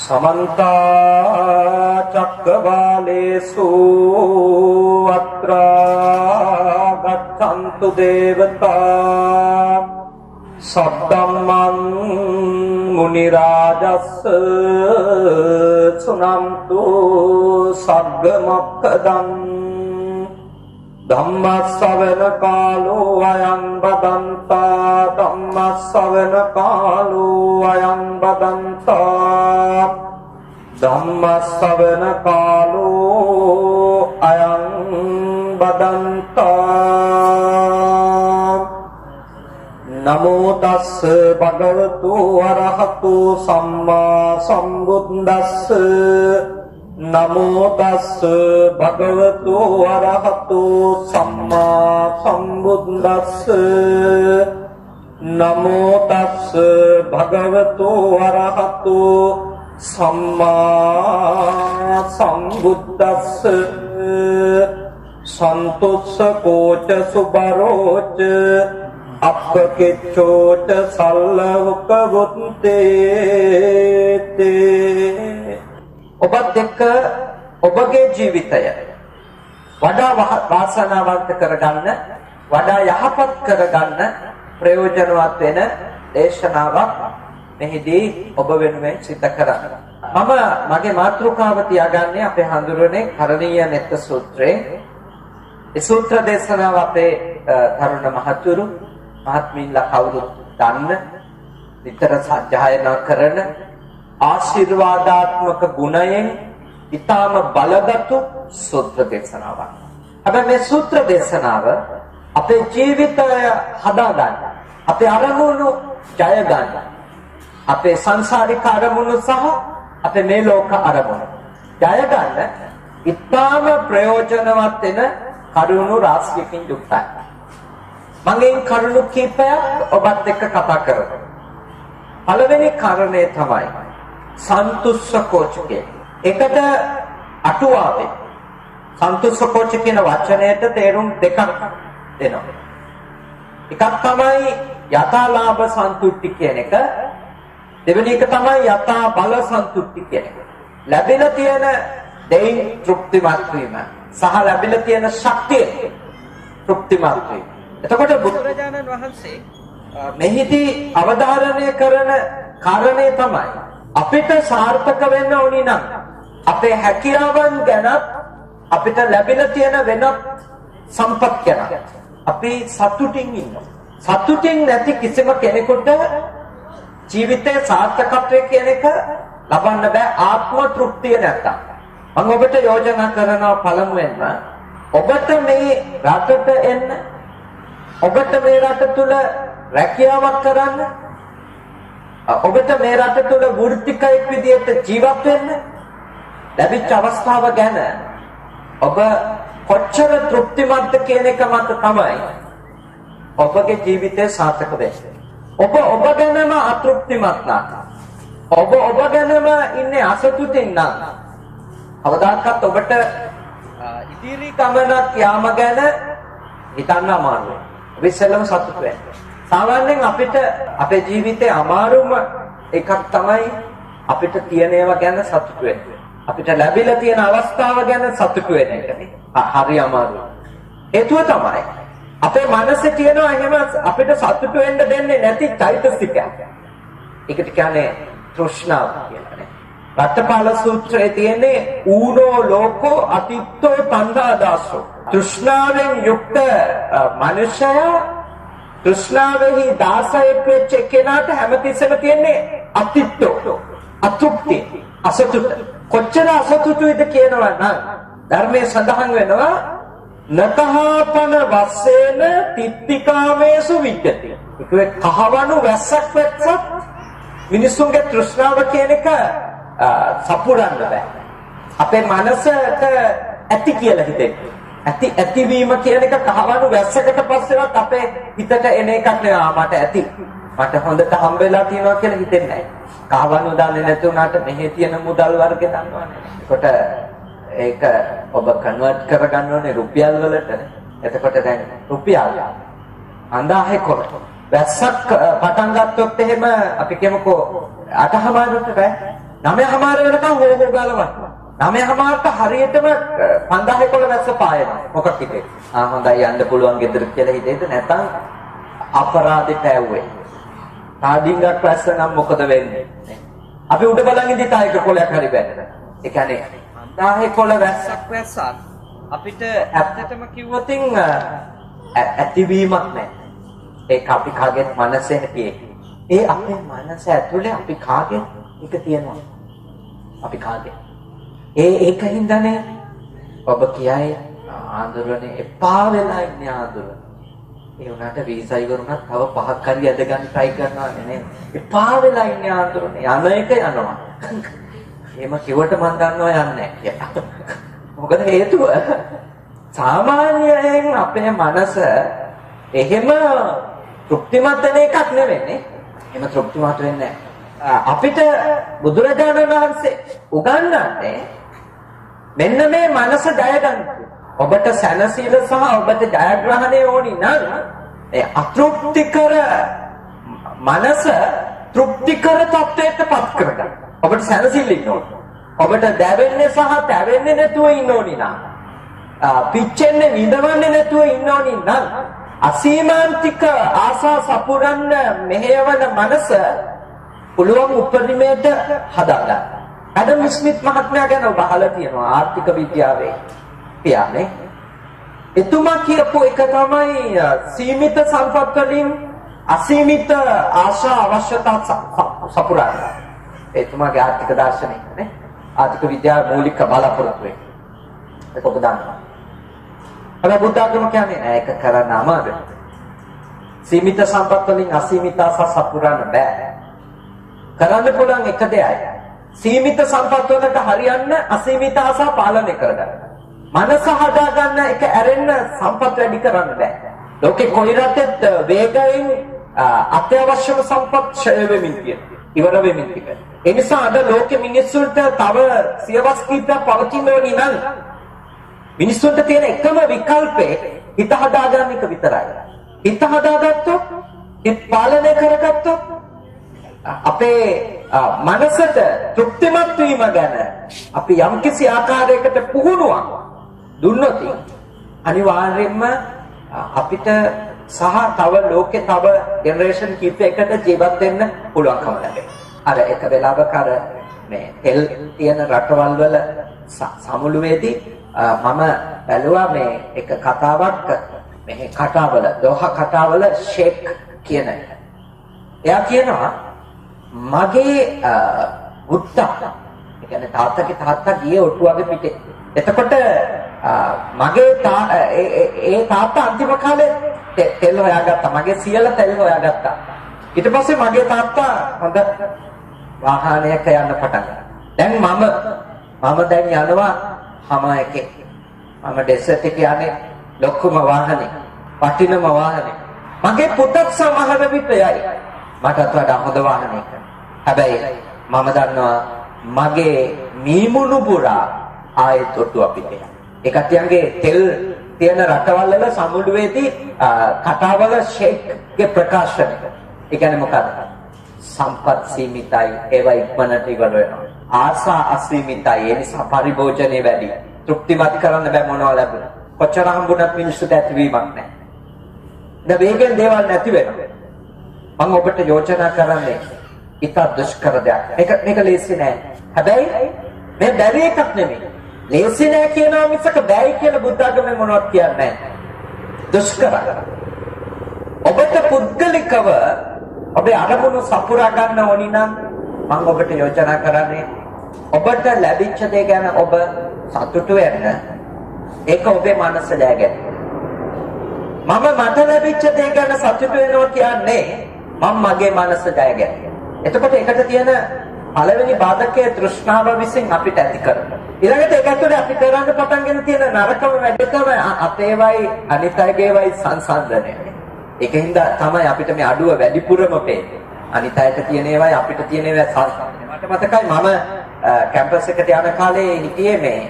समन्ता चक्रवालेषु अत्र गच्छन्तु देवता सद्धम्मं मुनिराजस्य शृण्वन्तु सद्गमक्खदम् धम्मश्रवण कालो अयं बदन्ता धम्मश्रवण कालो अयं बदन्ता धम्मश्रवण कालो अयं बदन्ता नमो तस् भगवतो अरहतो सम्मा सम्बुद्धस्स नमो तस् भगवतो अरहतो सम्मा सम्बुद्धस्स नमो तस् भगवतो अरहतो सम्मा सम्बुद्धस्स संतुष्कोच सुबरोच අප්පකිච්ඡෝච සල්ලවක වුත්තේ ඔබත් එක්ක ඔබගේ ජීවිතය වඩා වාසනාවන්ත කරගන්න වඩා යහපත් කරගන්න ප්‍රයෝජනවත් වෙන දේශනාවක් මෙහිදී ඔබ වෙනුවෙන් සිදු කරන්න. මම මගේ මාතෘකාව තියාගන්නේ අපේ හඳුරන්නේ කරණීය මෙත්ත සූත්‍රයේ. ඒ සූත්‍ර දේශනාව අපේ තරුණ මහතුරු මහත්මීන්ලා කවුරුත් දන්න විතර සජ්ජායනා කරන ආශිර්වාදාත්මක ගුණයෙන් ඊටාම බලගත් සූත්‍ර දේශනාවක්. හැබැයි මේ සූත්‍ර දේශනාව අපේ ජීවිතය හදා ගන්න, අපේ අරමුණු ජය ගන්න, අපේ සංසාරික අරමුණු සහ අපේ මේ ලෝක අරමුණු ජය ගන්න ඊටාම ප්‍රයෝජනවත් වෙන කරුණු රාශියකින් යුක්තයි. මගෙන් කරුණු කීපයක් ඔබත් එක්ක කතා කරමු. පළවෙනි කාරණේ තමයි සන්තුෂ්කෝචකේ. ඒකට අටුවාවේ සන්තුෂ්කෝච කියන වචනයට තේරුම් දෙකක් දෙනවා. එකක් තමයි යථාලාභ සන්තුට්ටි කියන එක. දෙවෙනි එක තමයි යථා බල සන්තුට්ටි කියන එක. ලැබෙලා තියෙන දෙයින් තෘප්තිමත් වීම සහ ලැබිලා තියෙන ශක්තිය තෘප්තිමත් වීම. එතකොට බුදුරජාණන් වහන්සේ මෙහිදී අවධාරණය කරන කාරණේ තමයි අපිට සාර්ථක වෙන්න ඕනි නම් අපේ හැකියාවන් ගැන අපිට ලැබිලා තියෙන වෙනත් සම්පත් ගැන අපි සතුටින් ඉන්නවා. සතුටින් නැති කිසිම කෙනෙකුට ජීවිතයේ සාර්ථකත්වය කියන එක ලබන්න බෑ ආත්ම තෘප්තිය නැත්තම්. මම ඔබට යෝජනා කරනවා පළමුවෙන්ම ඔබට මේ රටට එන්න ඔබට මේ රට තුල රැකියාවක් කරන්න ඔබට මේ රට තුල වෘත්තිකයෙක් විදිහට ජීවත් වෙන්න ලැබිච්ච අවස්ථාව ගැන ඔබ කොච්චර තෘප්තිමත්ද කියන එක මත තමයි ඔබගේ ජීවිතය සාර්ථක වෙන්නේ. ඔබ ගැනම අතෘප්තිමත් නම් ඔබ ගැනම ඉන්නේ අසතුටින් නම් අවදාකත් ඔබට ඉදිරි ගමනක් යාම ගැන හිතන්න අමාරුයි. විශ්ලේෂණ සතුට වෙන්න. සාමාන්‍යයෙන් අපිට අපේ ජීවිතේ අමාරුම එකක් තමයි අපිට තියෙන ඒවා ගැන සතුට වෙන්න. අපිට ලැබිලා තියෙන අවස්ථාව ගැන සතුට වෙන එක නේ. හරි අමාරුයි. හේතුව තමයි අපේ මනසේ තියෙනවා එහෙම අපිට සතුට වෙන්න දෙන්නේ නැති චෛතසිකයක්. ඒකට කියන්නේ තෘෂ්ණාව කියලා නේ. රට්ටපාල සූත්‍රයේ තියෙන්නේ ඌනෝ ලෝකෝ අතිත්තෝ තණ්හාදාසෝ. තෘෂ්ණාවෙන් යුක්ත මනුෂ්‍යයා තෘෂ්ණාවෙහි දාසයෙක් වෙච්ච කෙනාට හැමතිස්සෙම තියෙන්නේ අතිත්තෝ අතෘප්ති අසතුට. කොච්චර අසතුටුයිද කියනවා නම් ධර්මයේ සඳහන් වෙනවා නතහපන වස්සේන තිත්තිකාමේසු විද්‍යති. ඒක කහවණු වැස්සක් වෙච්චත් මිනිසුන්ගේ තෘෂ්ණාව කියන එක සපුරන්න බෑ. අපේ මනසට ඇති කියලා හිතෙන්නේ. ඇතිවීම කියන එක කහවණු වැස්සකට පස්සෙවත් අපේ හිතට එන එකක් නෙවෙයි. මට ඇති. මට හොඳට හම්බෙලා තියෙනවා කියලා හිතෙන්නේ නැහැ. කහවණු දාන්නේ නැති උනාට මෙහි තියෙන මුදල් වර්ගය දන්නවනේ. ඒකට ඒක ඔබ කන්වර්ට් කරගන්න ඕනේ රුපියල් වලට. එතකොට දැන් රුපියල් 9000 වැස්සක් පටන් ගත්තොත් එහෙම අපි කියමුකෝ 8මාරට බෑ 9:00 වෙනකන් හොෝ ගාලා වටනවා. 9:00ට හරියටම 5000 වැස්ස පායනවා. මොකක් හිතේ? හොඳයි යන්න පුළුවන් ගෙදර කියලා හිතේද නැත්නම් අපරාධෙට ඇව්වේ. තාඩින්ගක් වැස්ස නම් මොකද වෙන්නේ? අපි උඩ බලන් ඉඳි තායක කොලයක් හරි බැලුවා. ඒ කියන්නේ 5000 වැස්සක් වැස්සක් අපිට ඇත්තටම කිව්වොතින් ඇතිවීමක් නැහැ. ඒක අපි කාගේ මනසේ හැටියේ. ඒ අපේ මනස ඇතුලේ අපි කාගේ එක තියෙනවා. අපි කාගේ. ඒකින්දනේ ඔබ කියයි ආඳුරනේ එපා වෙලා ඉන්නේ ආඳුරනේ. ඒ උනාට වීසා ඉවරුණත් තව 5ක් හරි ඇද ගන්න try කරනවා නේ. එපා වෙලා ඉන්නේ ආඳුරනේ. යන එක යනවා. එහෙම කිව්වට මම දන්නවා යන්නේ නැහැ කියලා. මොකද හේතුව සාමාන්‍යයෙන් අපේ මනස එහෙම තෘප්තිමත් වෙන එකක් නෙවෙයි. එහෙම තෘප්තිමත් වෙන්නේ නැහැ. අපිට බුදුරජාණන් වහන්සේ උගන්වන්නේ මෙන්න මේ මනස ජය ගන්න. ඔබට සැනසීම සහ ඔබට ජයග්‍රහණය ඕනි නම් ඒ අතෘප්තිකර මනස තෘප්තිකර තත්ත්වයට පත් කරගන්න. ඔබට සැනසෙල්ල ඉන්න ඕන. ඔබට දැවෙන්නේ සහ තැවෙන්නේ නැතුව ඉන්න ඕනි නම් පිච්චෙන්නේ විඳවන්නේ නැතුව ඉන්න ඕනි නම් අසීමාන්තික ආසා සපුරන්න මෙහෙයවන මනස පුළුවන් උපරිමයට හදාගන්න. ඇඩම් ස්මිත් මහත්මයා ගැන ඔබ අහලා තියෙනවා ආර්ථික විද්‍යාවේ පියානේ. එතුමා කියපු එක තමයි සීමිත සම්පත් වලින් අසීමිත ආශා අවශ්‍යතා සපුරන්න. එතුමාගේ ආර්ථික දර්ශනය නේ. ආර්ථික විද්‍යාවේ මූලික බලාපොරොත්තු වෙන්නේ. ඒක ඔබ දන්නවා. අර බුද්ධ ආගම කියන්නේ නෑ ඒක කරන්න අමාරුයි. සීමිත සම්පත් වලින් අසීමිත ආශා සපුරන්න බෑ. කරන්න පුළුවන් එක දෙයයි. සීමිත සම්පත් වලට හරියන්න අසීමිත ආශා පාලනය කරගන්න. මනස හදා ගන්න එක ඇරෙන්න සම්පත් වැඩි කරන්න බෑ. ලෝකේ කොයි රටෙත් වේගයෙන් අත්‍යවශ්‍යම සම්පත් ඡය වෙමින් තියෙනවා. ඉවර වෙමින් තියෙනවා. ඒ නිසා අද ලෝකෙ මිනිස්සුන්ට තව සියවස් කීපයක් පවතින ඕනි නම් මිනිස්සුන්ට තියෙන එකම විකල්පේ හිත හදා ගන්න එක විතරයි. හිත හදාගත්තොත් හිත පාලනය කරගත්තොත් අපේ මනසට තෘප්තිමත් වීම ගැන අපි යම්කිසි ආකාරයකට පුහුණුවක් දුන්නොත් අනිවාර්යයෙන්ම අපිට සහ තව ලෝකේ තව ජෙනරේෂන් කීපයකට ජීවත් වෙන්න පුළුවන්කම ලැබෙනවා. අර එක වෙලාවක අර මේ තෙල් තියෙන රටවල් වල සමුළුවේදී මම බැලුවා මේ එක කතාවක් මේ කතාවල දෝහා කතාවල ෂේක් කියන එක. එයා කියනවා මගේ පුතා ඒ කියන්නේ තාත්තගේ තාත්තා ගියේ ඔටුවගේ පිටේ. එතකොට මගේ ඒ තාත්තා අන්තිම කාලේ තෙල් හොයාගත්තා. මගේ සියලා තෙල් හොයාගත්තා. ඊට පස්සේ මගේ තාත්තා හොඳ වාහනයක යන්න පටන් ගත්තා. දැන් මම දැන් යනවා හම එකේ. මම ඩෙසර්ට් එකේ යන්නේ ලොකුම වාහනේ. වටිනම වාහනේ. මගේ පුතත් සමහර විට යයි. මටත් වඩා හොඳ වාහනයක. හැබැයි මම දන්නවා මගේ මීමුණු පුරා ආයෙත් ඔට්ටු අපිට. ඒ කට්ටියන්ගේ තෙල් තියෙන රටවල් වල සමුළුවේදී කතාවල ෂේක්ගේ ප්‍රකාශන. ඒ කියන්නේ මොකද? සම්පත් සීමිතයි ඒවා ඉක්මනට ඉවර වෙනවා. ආසා අසීමිතයි ඒ නිසා පරිභෝජනයේ වැඩි. තෘප්තිමත් කරන්න බෑ මොනවා ලැබුණා. කොච්චර හම්බුණත් මිනිස්සුන්ට ඇතිවීමක් නැහැ. දැන් මේකෙන් දේවල් නැති වෙනවා. මම ඔබට යෝජනා කරන්නේ ඉතා දුෂ්කර දෙයක්. මේක ලේසි නෑ. හැබැයි මේ බැරි එකක් නෙමෙයි. ලේසි නෑ කියනවා මිසක බැයි කියලා බුද්ධ ආගමේ මොනවත් කියන්නේ නෑ. දුෂ්කරයි. ඔබට පුද්ගලිකව ඔබේ අරමුණු සපුරා ගන්න ඕනි නම් මම ඔබට යෝජනා කරන්නේ ඔබට ලැබිච්ච දේ ගැන ඔබ සතුටු වෙන්න. ඒක ඔබේ මනස දැනගන්න. මට ලැබිච්ච දේ ගැන සතුටු වෙනවා කියන්නේ මම මගේ මනස ජයගැන. එතකොට ඒකට තියෙන පළවෙනි බාධකයේ තෘෂ්ණාව විසින් අපිට ඇති කරනවා. ඊළඟට ඒක ඇතුලේ අපි කරන්න පටන්ගෙන තියෙන නරකම වැඩ තමයි අපේවයි අනිත් අයගේවයි සංසන්දනය. ඒකින්ද තමයි අපිට මේ අඩුව වැඩිපුරම පේන්නේ. අනිත් අයට තියෙන ඒවායි අපිට තියෙන ඒවා සංසන්දනය. මට මතකයි මම කැම්පස් එකට යන කාලේ හිටියේ මේ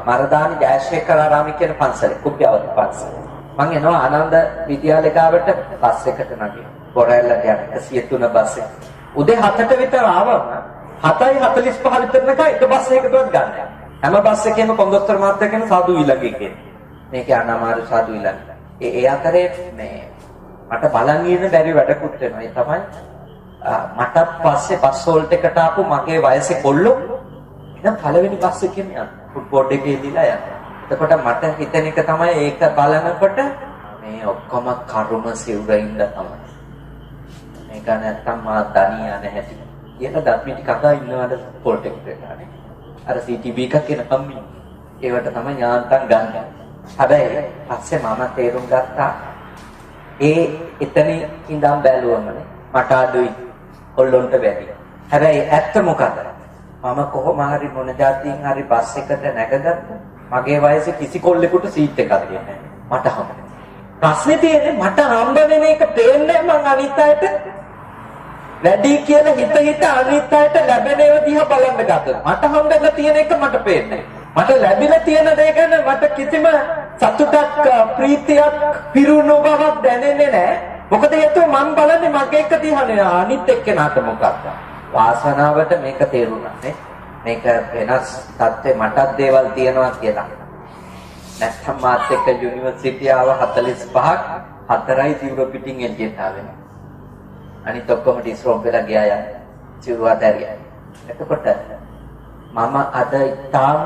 මරදානි ජයශේඛර ආරාම කියන පන්සලේ කුප්පියවති පන්සල. මම එනවා ආනන්ද විද්‍යාලය ගාවට බස් එකට නැගිටිනවා. බොරැල්ලට යන 103 බස් එක. උදේ 7ට විතර ආවම 7:45 විතරනක එක බස් එකකටවත් ගන්න. හැම බස් එකේම කොන්දොස්තර මහත්තයා කියන සාදු ඊළඟ එකේ. මේක අනාමාරු සාදු ඊළඟ. ඒ අතරේ මේ මට බලන් ඉන්න බැරි වැඩකුත් වෙනවා. ඒ තමයි මටත් පස්සේ බස් හෝල්ට් එකට ආපු මගේ වයසේ කොල්ලෝ ඉතින් පළවෙනි බස් එකෙන් යනවා. ෆුට්බෝඩ් එකේ දීලා යනවා. එතකොට මට හිතෙන එක තමයි ඒක බලනකොට මේ ඔක්කොම කරුම සිවුරින්ද තමයි. මේක නැත්තම් මා දනියා නැහැටි. ඒක දත්මි ටික අහලා ඉන්නවද ෆෝල්ට් එකට ගන්නේ. අර CTB එකක් කියන කම්මි. ඒවට තමයි ඥාන්තම් ගන්න. හැබැයි පස්සේ මම තේරුම් ගත්තා එතන ඉඳන් බැලුවමනේ මට අඩුයි කොල්ලොන්ට වැඩි. හැබැයි ඇත්ත මොකද? මම කොහොම හරි මොන જાතියින් හරි බස් එකට නැගගත්තා. මගේ වයසේ කිසි කොල්ලෙකුට සීට් එකක් දෙන්නේ නැහැ. මට හම්බුනේ. ප්‍රශ්නේ තියෙන්නේ මට හම්බ වෙන එක තේන්නේ මං අනිත් අයට වැඩි කියලා හිත අනිත් අයට ලැබෙන ඒවා දිහා බලන්න ගත්තා. මට හම්බෙලා තියෙන එක මට පේන්නේ. මට ලැබිලා තියෙන දේ ගැන මට කිසිම සතුටක් ප්‍රීතියක් පිරුණු බවක් දැනෙන්නේ නැහැ. මොකද හේතුව මම බලන්නේ මගේ එක දිහා නේ අනිත් එක්කෙනාට මොකක්ද. වාසනාවට මේක තේරුණා නේ. මේක වෙනස් තත්ත්වේ මටත් දේවල් තියෙනවා කියලා. නැත්නම් මාත් එක්ක යුනිවර්සිටි ආව 45ක් 4යි සිවුර පිටින් එළියට ආවෙනවා. අනිත් ඔක්කොම ඩිස්රෝම් වෙලා ගියා යන සිවුරත් ඇරියා. එතකොට මම අද ඊටාම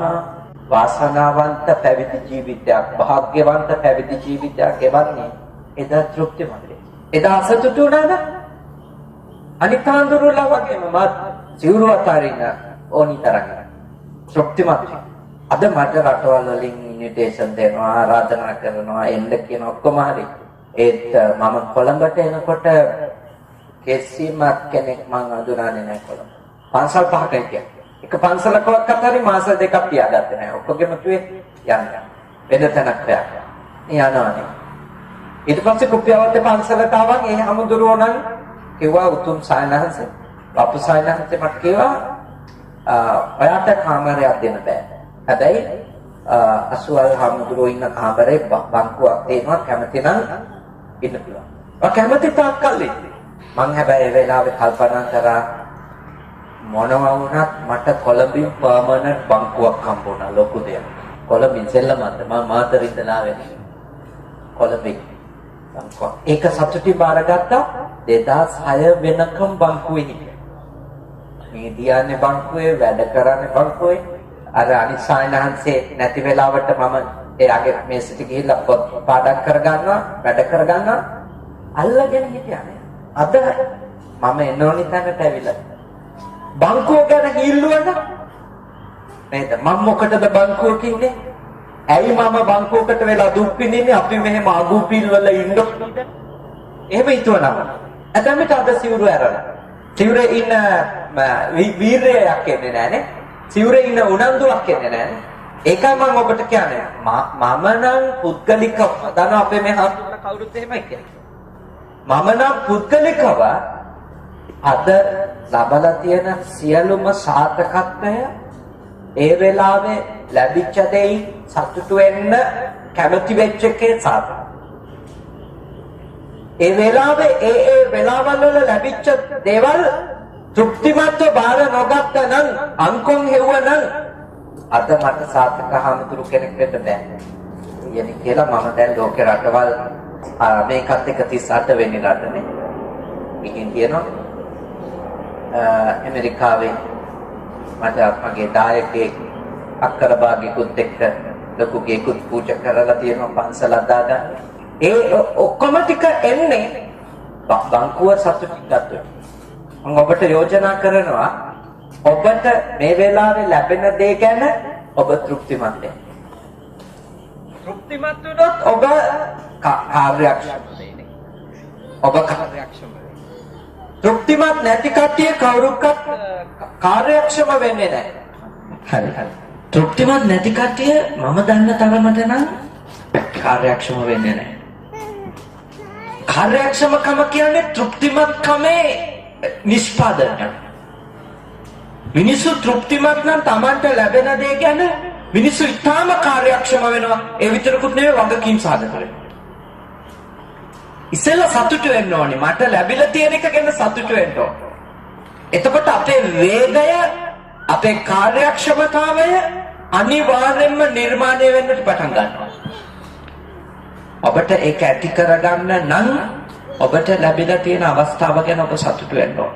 වාසනාවන්ත පැවිදි ජීවිතයක් භාග්‍යවන්ත පැවිදි ජීවිතයක් ගෙවන්නේ එදා තෘප්තිමත්. එදා අසතුටු වුණාද? අනිත් ආන්දරලා වගේම මත් සිවුර අතරින් ඕනි තරම් තෘප්තිමත්. අද මට රටවල් වලින් ඉන්විටේෂන් දෙනවා ආරාධනා කරනවා එන්න කියන ඔක්කොම හරි. ඒත් මම කොළඹට එනකොට කිසිම කෙනෙක් මං අඳුරන්නේ නැහැ කොළඹ. පන්සල් පහක හිටියා. එක පන්සලකවත් අතරේ මාස දෙකක් තියාගත්තේ නැහැ. ඔක්කොගෙම කිව්වේ යන්න. වෙන තැනක් යනවානේ. ඊට පස්සේ කුප්පියවත්තේ පන්සලට ආවන් ඒ හැමදෙරෝ නම් කිව්වා උතුම් සායනහස බපු සායනහස මට කිව්වා ඔයාට කාමරයක් දෙන්න බෑ. හැබැයි අසුවල් හැමදෙරෝ ඉන්න කාමරේ බංකුවක් දෙනවා කැමති නම් ඉන්න පුළුවන්. ඔය කැමති තාක් කල් ඉන්නේ. මං හැබැයි ඒ වෙලාවේ කල්පනා කරා මොනවා වුණත් මට කොළඹින් පර්මනන්ට් බංකුවක් හම්බුණා ලොකු දෙයක්. කොළඹින් සෙල්ලමත් මම මාතරින්දලා වෙන්නේ. කොළඹින් බංකුවක්. ඒක සතුටින් බාරගත්තා 2006 වෙනකම් බංකුවේ හිටියා. මේ දියන්නේ බංකුවේ වැඩ කරන්නේ බංකුවේ. අර අනිසායනහන්සේ නැති වෙලාවට මම එයාගේ මේසෙට ගිහිල්ලා පොත් පාඩම් කරගන්නවා වැඩ කරගන්නවා අල්ලගෙන හිටියානේ. අද මම එනෝනි තැනට ඇවිල්ලා බංකුව ගැන හිල්ලුවද නේද? මම මොකටද බංකුවක ඉන්නේ? ඇයි මම බංකුවකට වෙලා දුක් විඳින්නේ? අපි මෙහෙම අගුපිල් වල ඉන්නොත් එහෙම හිතුවනම් අදමිට අද සිවුරු ඇරලා සිවුරේ ඉන්න වීරයක් එන්නේ නැහනේ. සිවුරේ ඉන්න උනන්දුවක් එන්නේ නැහනේ. ඒකයි මම ඔබට කියන්නේ මම නම් පුද්ගලිකව දන්නවා අපේ මේ හඳුනන කවුරුත් එහෙමයි කියන්නේ. මම නම් පුද්ගලිකව අද ලබලා තියෙන සියලුම සාර්ථකත්වය ඒ වෙලාවේ ලැබිච්ච දෙයි සතුටු වෙන්න කැමති වෙච්ච එකේ සාර්ථක. ඒ වෙලාවේ ඒ වෙලාවල් වල ලැබිච්ච දේවල් තෘප්තිමත්ව බාර නොගත්ත නම් අංකොන් හෙව්ව නම් අද මට සාර්ථක හමුදුරු කෙනෙක් වෙන්න බෑ. යන්නේ කියලා මම දැන් ලෝකේ රටවල් මේකත් එක 38 වෙනි රටනේ. ඉතින් කියනවා ඇමරිකාවේ මට මගේ දායකයෙක් අක්කර භාගිකුත් එක්ක ලොකු ගේකුත් පූජා කරලා තියෙනවා පන්සලක් දාගන්න. ඒ ඔක්කොම ටික එන්නේ බංකුව සතුටින් ගත්තා. මම ඔබට යෝජනා කරනවා ඔබට මේ වෙලාවේ ලැබෙන දේ ගැන ඔබ තෘප්තිමත් වෙන්න. තෘප්තිමත් වුණොත් ඔබ කාර්යක්ෂම වෙන්නේ. ඔබ කාර්යක්ෂම වෙන්නේ. තෘප්තිමත් නැති කට්ටිය කවුරුක්වත් කාර්යක්ෂම වෙන්නේ නැහැ. හරි හරි. තෘප්තිමත් නැති කට්ටිය මම දන්න තරමට නම් කාර්යක්ෂම වෙන්නේ නැහැ. කාර්යක්ෂමකම කියන්නේ තෘප්තිමත්කමේ නිෂ්පාදනය. මිනිස්සු තෘප්තිමත් නම් Tamanට ලැබෙන දේ ගැන මිනිස්සු ඉතාම කාර්යක්ෂම වෙනවා. ඒ විතරකුත් නෙවෙයි වගකීම් සාධක වෙනවා. ඉස්සෙල්ලා සතුටු වෙන්න ඕනේ. මට ලැබිලා තියෙන එක ගැන සතුටු වෙන්න ඕනේ. එතකොට අපේ වේගය අපේ කාර්යක්ෂමතාවය අනිවාර්යෙන්ම නිර්මාණය වෙන්නට පටන් ගන්නවා. ඔබට ඒක ඇති කරගන්න නම් ඔබට ලැබිලා තියෙන අවස්ථාව ගැන ඔබ සතුටු වෙන්න ඕන.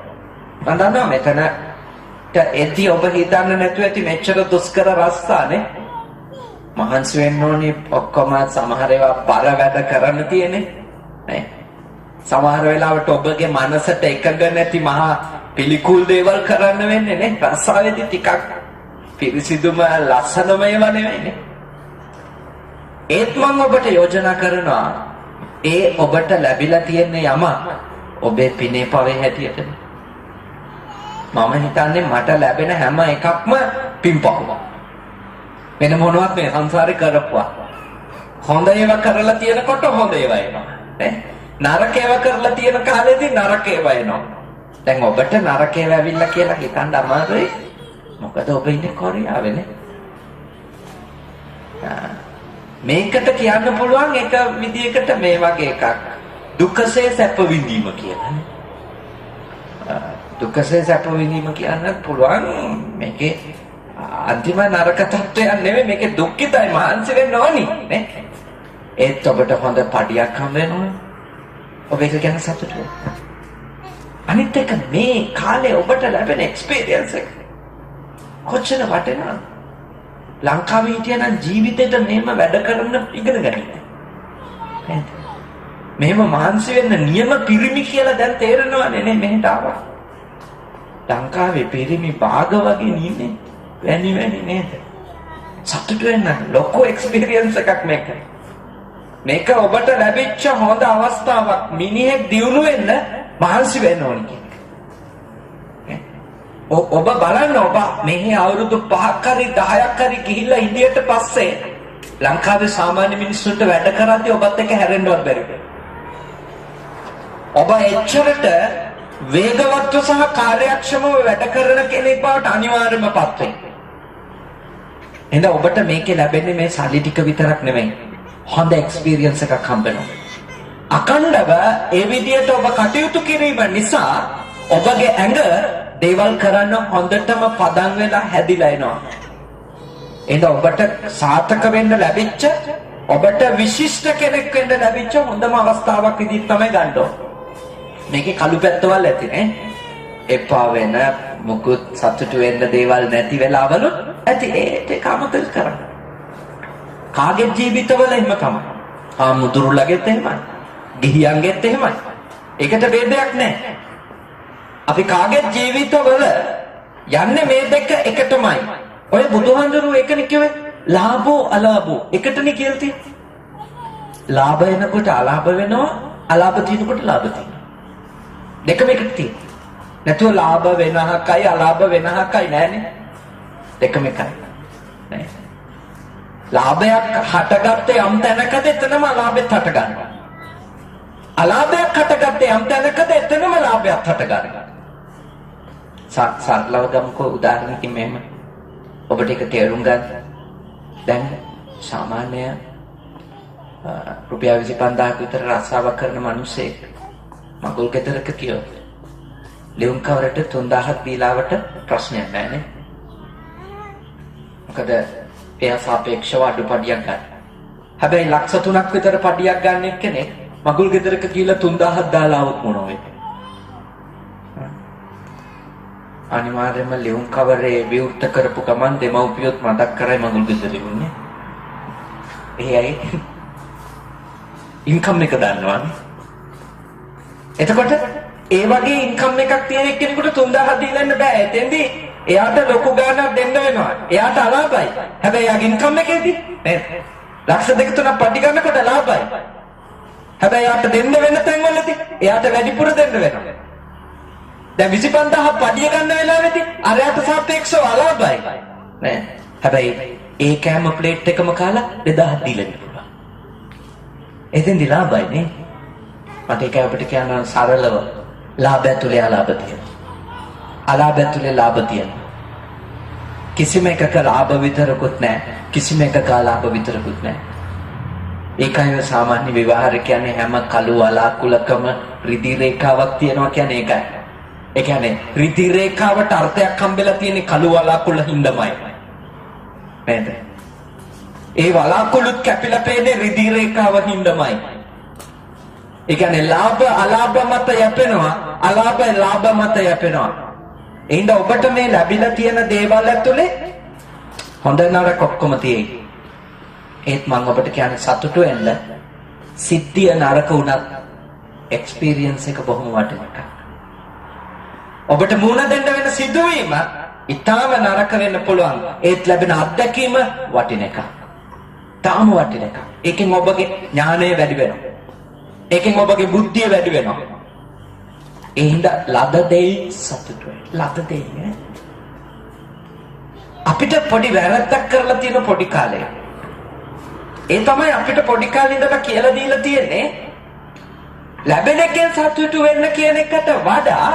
මම දන්නවා මෙතනට එදී ඔබ හිතන්න නැතුව ඇති මෙච්චර දුෂ්කර රස්තානේ. මහන්සි වෙන්න ඕනේ ඔක්කොම සමහර ඒවා බර වැඩ කරන්න තියෙන්නේ නේ. සමහර වෙලාවට ඔබගේ මනසට එකඟ නැති මහා පිළිකුල් දේවල් කරන්න වෙන්නේ නේ. රස්සාවේදී ටිකක් පිරිසිදුම ලස්සනම ඒවා නෙවෙයිනේ. ඒත් මම ඔබට යෝජනා කරනවා ඒ ඔබට ලැබිලා තියෙන යම ඔබේ පිනේ පවේ හැටියට. මම හිතන්නේ මට ලැබෙන හැම එකක්ම පින්පවුව. වෙන මොනවත් මේ සංසාරේ කරපුවා. හොඳ ඒවා කරලා තියෙනකොට හොඳ ඒවා එනවා. නේ? නරක ඒවා කරලා තියෙන කාලෙදී නරක ඒවා එනවා. දැන් ඔබට නරක ඒවා ඇවිල්ලා කියලා හිතන්න අමාරුයි. මොකද ඔබ ඉන්නේ කොරියාවේනේ. මේකට කියන්න පුළුවන් එක විදියකට මේ වගේ එකක් දුකසේ සැප විඳීම කියලා. දුකසේ සැප විඳීම කියන්න පුළුවන් මේකේ අන්තිම නරක තත්ත්වයක් නෙවෙයි මේකේ දුක්ඛිතයි මහන්සි වෙන්න ඕනි නේ. ඒත් ඔබට හොඳ පඩියක් හම්බ වෙනවා. ඔබ ඒක ගැන සතුටු වෙනවා. අනිත් එක මේ කාලේ ඔබට ලැබෙන එක්ස්පීරියන්ස් එක කොච්චර වටිනවද? ලංකාවේ හිටියනම් ජීවිතේට මෙහෙම වැඩ කරන්න ඉගෙන ගන්න. මෙහෙම මහන්සි වෙන්න නියම පිරිමි කියලා දැන් තේරෙනවනේ නේ මෙහෙට ආවා. ලංකාවේ පිරිමි භාග වගේ නින්නේ වැනි නේද? සතුටු වෙන්න ලොකු එක්ස්පීරියන්ස් එකක් මේක. මේක ඔබට ලැබිච්ච හොඳ අවස්ථාවක්. මිනිහෙක් දියුණු වෙන්න මහන්සි වෙන්න ඕනේ කියන එක. ඔබ බලන්න ඔබ මෙහි අවුරුදු 5ක් හරි 10ක් හරි ගිහිල්ලා ඉන්දියට පස්සේ ලංකාවේ සාමාන්‍ය මිනිස්සුන්ට වැඩ කරද්දී ඔබත් එක්ක හැරෙන්නවත් බැරි. ඔබ එච්චරට වේගවත්ව සහ කාර්යක්ෂමව වැඩ කරන කෙනෙක් බවට අනිවාර්යයෙන්ම පත් වෙන්න. එහෙනම් ඔබට මේකේ ලැබෙන්නේ මේ සල්ලි ටික විතරක් නෙමෙයි. හොඳ එක්ස්පීරියන්ස් එකක් හම්බෙනවා. අකණ්ඩව ඒ විදිහට ඔබ කටයුතු කිරීම නිසා ඔබගේ ඇඟ දේවල් කරන්න හොඳටම පදන් වෙලා හැදිලා එනවා. එහෙනම් ඔබට සාර්ථක වෙන්න ලැබිච්ච ඔබට විශිෂ්ට කෙනෙක් වෙන්න ලැබිච්ච හොඳම අවස්ථාවක් විදිහට තමයි ගන්න ඕන. මේකේ කළු පැත්තවල් ඇති නේ. එපා වෙන මුකුත් සතුටු වෙන්න දේවල් නැති වෙලාවලු ඇති ඒක අමතක කරන්න. කාගේ ජීවිතවල එහෙම තමයි. මුදුරුලගෙත් එහෙමයි. ගිහියන්ගෙත් එහෙමයි. ඒකට ભેදයක් නැහැ. අපි කාගේ ජීවිතවල යන්නේ මේ දෙක එකටමයි. ඔය බුදුහාමුදුරුවෝ එකනේ කිව්වේ ලාභෝ අලාභෝ එකටනේ කියලා තියෙන්නේ. ලාභ එනකොට අලාභ වෙනවා, අලාභ තියෙනකොට ලාභ තියෙනවා. දෙකම එකට තියෙනවා. නැතුව ලාභ වෙනහකයි අලාභ වෙනහකයි නෑනේ. දෙකම එකයි. නෑ. ලාභයක් හටගත්තේ යම් තැනකද එතනම අලාභෙත් හට ගන්නවා. අලාභයක් හටගත්තේ යම් තැනකද එතනම ලාභයක් හට ගන්නවා. සරලව ගමුකෝ උදාහරණකින් මෙහෙම. ඔබට ඒක තේරුම් ගන්න. දැන් සාමාන්‍ය රුපියල් 25000ක විතර රස්සාවක් කරන මිනිස්සෙක් මගුල් ගෙදරක කියොත් ලියුම් කවරට 3000ක් දීලාවට ප්‍රශ්නයක් නැහැ නේ. මොකද එයා සාපේක්ෂව අඩු පඩියක් ගන්න. හැබැයි ලක්ෂ 3ක් විතර පඩියක් ගන්න එක්කෙනෙක් මගුල් ගෙදරක කියලා 3000ක් දාලා આવුත් මොනව වෙන්නේ? අනිවාර්යයෙන්ම ලියුම් කවරේ විවෘත කරපු ගමන් දෙමව්පියොත් මතක් කරයි මගුල් ගෙදරින් ඉන්නේ. එහේ ඉන්කම් එක දන්නවනේ. එතකොට ඒ වගේ ඉන්කම් එකක් තියෙන එක්කෙනෙකුට 3000ක් දීලා ඉන්න බෑ. එතෙන්දී එයාට ලොකු ගාණක් දෙන්න වෙනවා. එයාට අලාභයි. හැබැයි එයාගේ ඉන්කම් එකේදී නේද? ලක්ෂ 2-3ක් පඩි ගන්නකොට ලාභයි. හැබැයි එයාට දෙන්න වෙන තැන්වලදී එයාට වැඩිපුර දෙන්න වෙනවා. දැන් 25000ක් පඩිය ගන්න වෙලාවෙදී අරයට සාපේක්ෂව අලාභයි. නේද? හැබැයි ඒ කෑම ප්ලේට් එකම කාලා 2000ක් දීලා ඉන්න පුළුවන්. එතෙන්දී ලාභයි නේ. මට ඒක අපිට කියන්න සරලව ලාභය තුලේ අලාභ තියෙනවා. අලාභය තුලේ ලාභ තියෙනවා. කිසිම එකක ලාභ විතරකුත් නැහැ. කිසිම එකක අලාභ විතරකුත් නැහැ. ඒකයි සාමාන්‍ය ව්‍යවහාර කියන්නේ හැම කළු වලාකුලකම රිදි රේඛාවක් තියෙනවා කියන්නේ ඒකයි. ඒ කියන්නේ රිදි රේඛාවට අර්ථයක් හම්බෙලා තියෙන කළු වලාකුළු හින්දාමයි. නේද? ඒ වලාකුළුත් කැපිලා පේන්නේ රිදි රේඛාව හින්දාමයි. ඒ කියන්නේ ලාභ අලාභ මත යැපෙනවා, අලාභ ලාභ මත යැපෙනවා. එහෙනම් ඔබට මේ ලැබිලා තියෙන දේවල් ඇතුලේ හොඳ නරක ඔක්කොම තියෙයි. ඒත් මම ඔබට කියන්නේ සතුටු වෙන්න. සිද්ධිය නරක වුණත් එක්ස්පීරියන්ස් එක බොහොම වටිනවා. ඔබට මුණ දෙන්න වෙන සිදුවීම ඊටාම නරක වෙන්න පුළුවන්. ඒත් ලැබෙන අත්දැකීම වටින එක. තාම වටින එක. ඒකෙන් ඔබගේ ඥානය වැඩි වෙනවා. ඒකෙන් ඔබගේ බුද්ධිය වැඩි වෙනවා. ඒ හින්දා ලද දෙයි සතුටු වෙන්න. ලද දෙයි අපිට පොඩි වැරද්දක් කරලා තියෙන පොඩි කාලේ. ඒ තමයි අපිට පොඩි කාලේ ඉඳලා කියලා දීලා තියෙන්නේ ලැබෙන එකෙන් සතුටු වෙන්න කියන එකට වඩා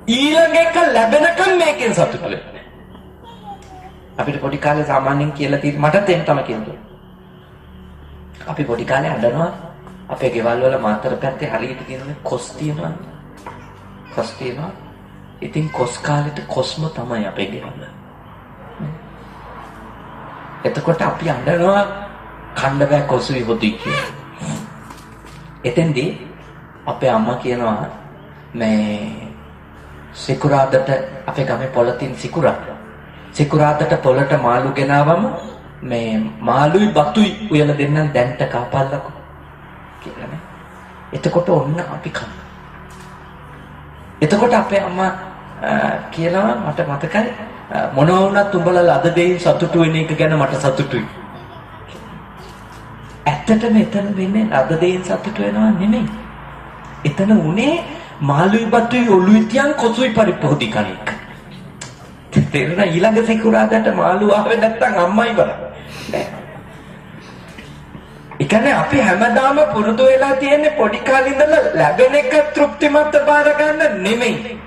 ඊළඟ එක ලැබෙනකම් මේකෙන් සතුටු වෙන්න. අපිට පොඩි කාලේ සාමාන්‍යයෙන් කියලා තියෙන්නේ මටත් එහෙම තමයි කියන්නේ. අපි පොඩි කාලේ අඬනවා අපේ ගෙවල් වල මාතර පැත්තේ හරියට තියෙන කොස් තියෙනවා. කොස් තියෙනවා. ඉතින් කොස් කාලෙට කොස්ම තමයි අපේ ගෙවල්. එතකොට අපි අඬනවා කණ්ඩ බෑ කොසුයි හොදි කියලා. එතෙන්දී අපේ අම්මා කියනවා මේ සිකුරාදට අපේ ගමේ පොළ තියෙන සිකුරාදට පොළට මාළු ගෙනාවම මේ මාළුයි බතුයි උයලා දෙන්නම් දැන්ට කාපල්ලකෝ කියලා නේ. එතකොට ඔන්න අපි කන. එතකොට අපේ අම්මා කියනවා මට මතකයි මොනවා වුණත් උඹලා ලද දෙයින් සතුටු වෙන එක ගැන මට සතුටුයි. ඇත්තටම එතන වෙන්නේ ලද දෙයින් සතුටු වෙනවා නෙමෙයි. එතන උනේ මාළුයි බතුයි ඔළුයි තියන් කොසුයි පරිප්පෝති කණෙක්. තේරුණා ඊළඟ සිකුරාදට මාළු ආවේ නැත්තම් අම්මයි බලන්න. ඒ කියන්නේ අපි හැමදාම පුරුදු වෙලා තියෙන්නේ පොඩි කාලේ ඉඳලා ලැබෙන එක තෘප්තිමත් බාර ගන්න නෙමෙයි.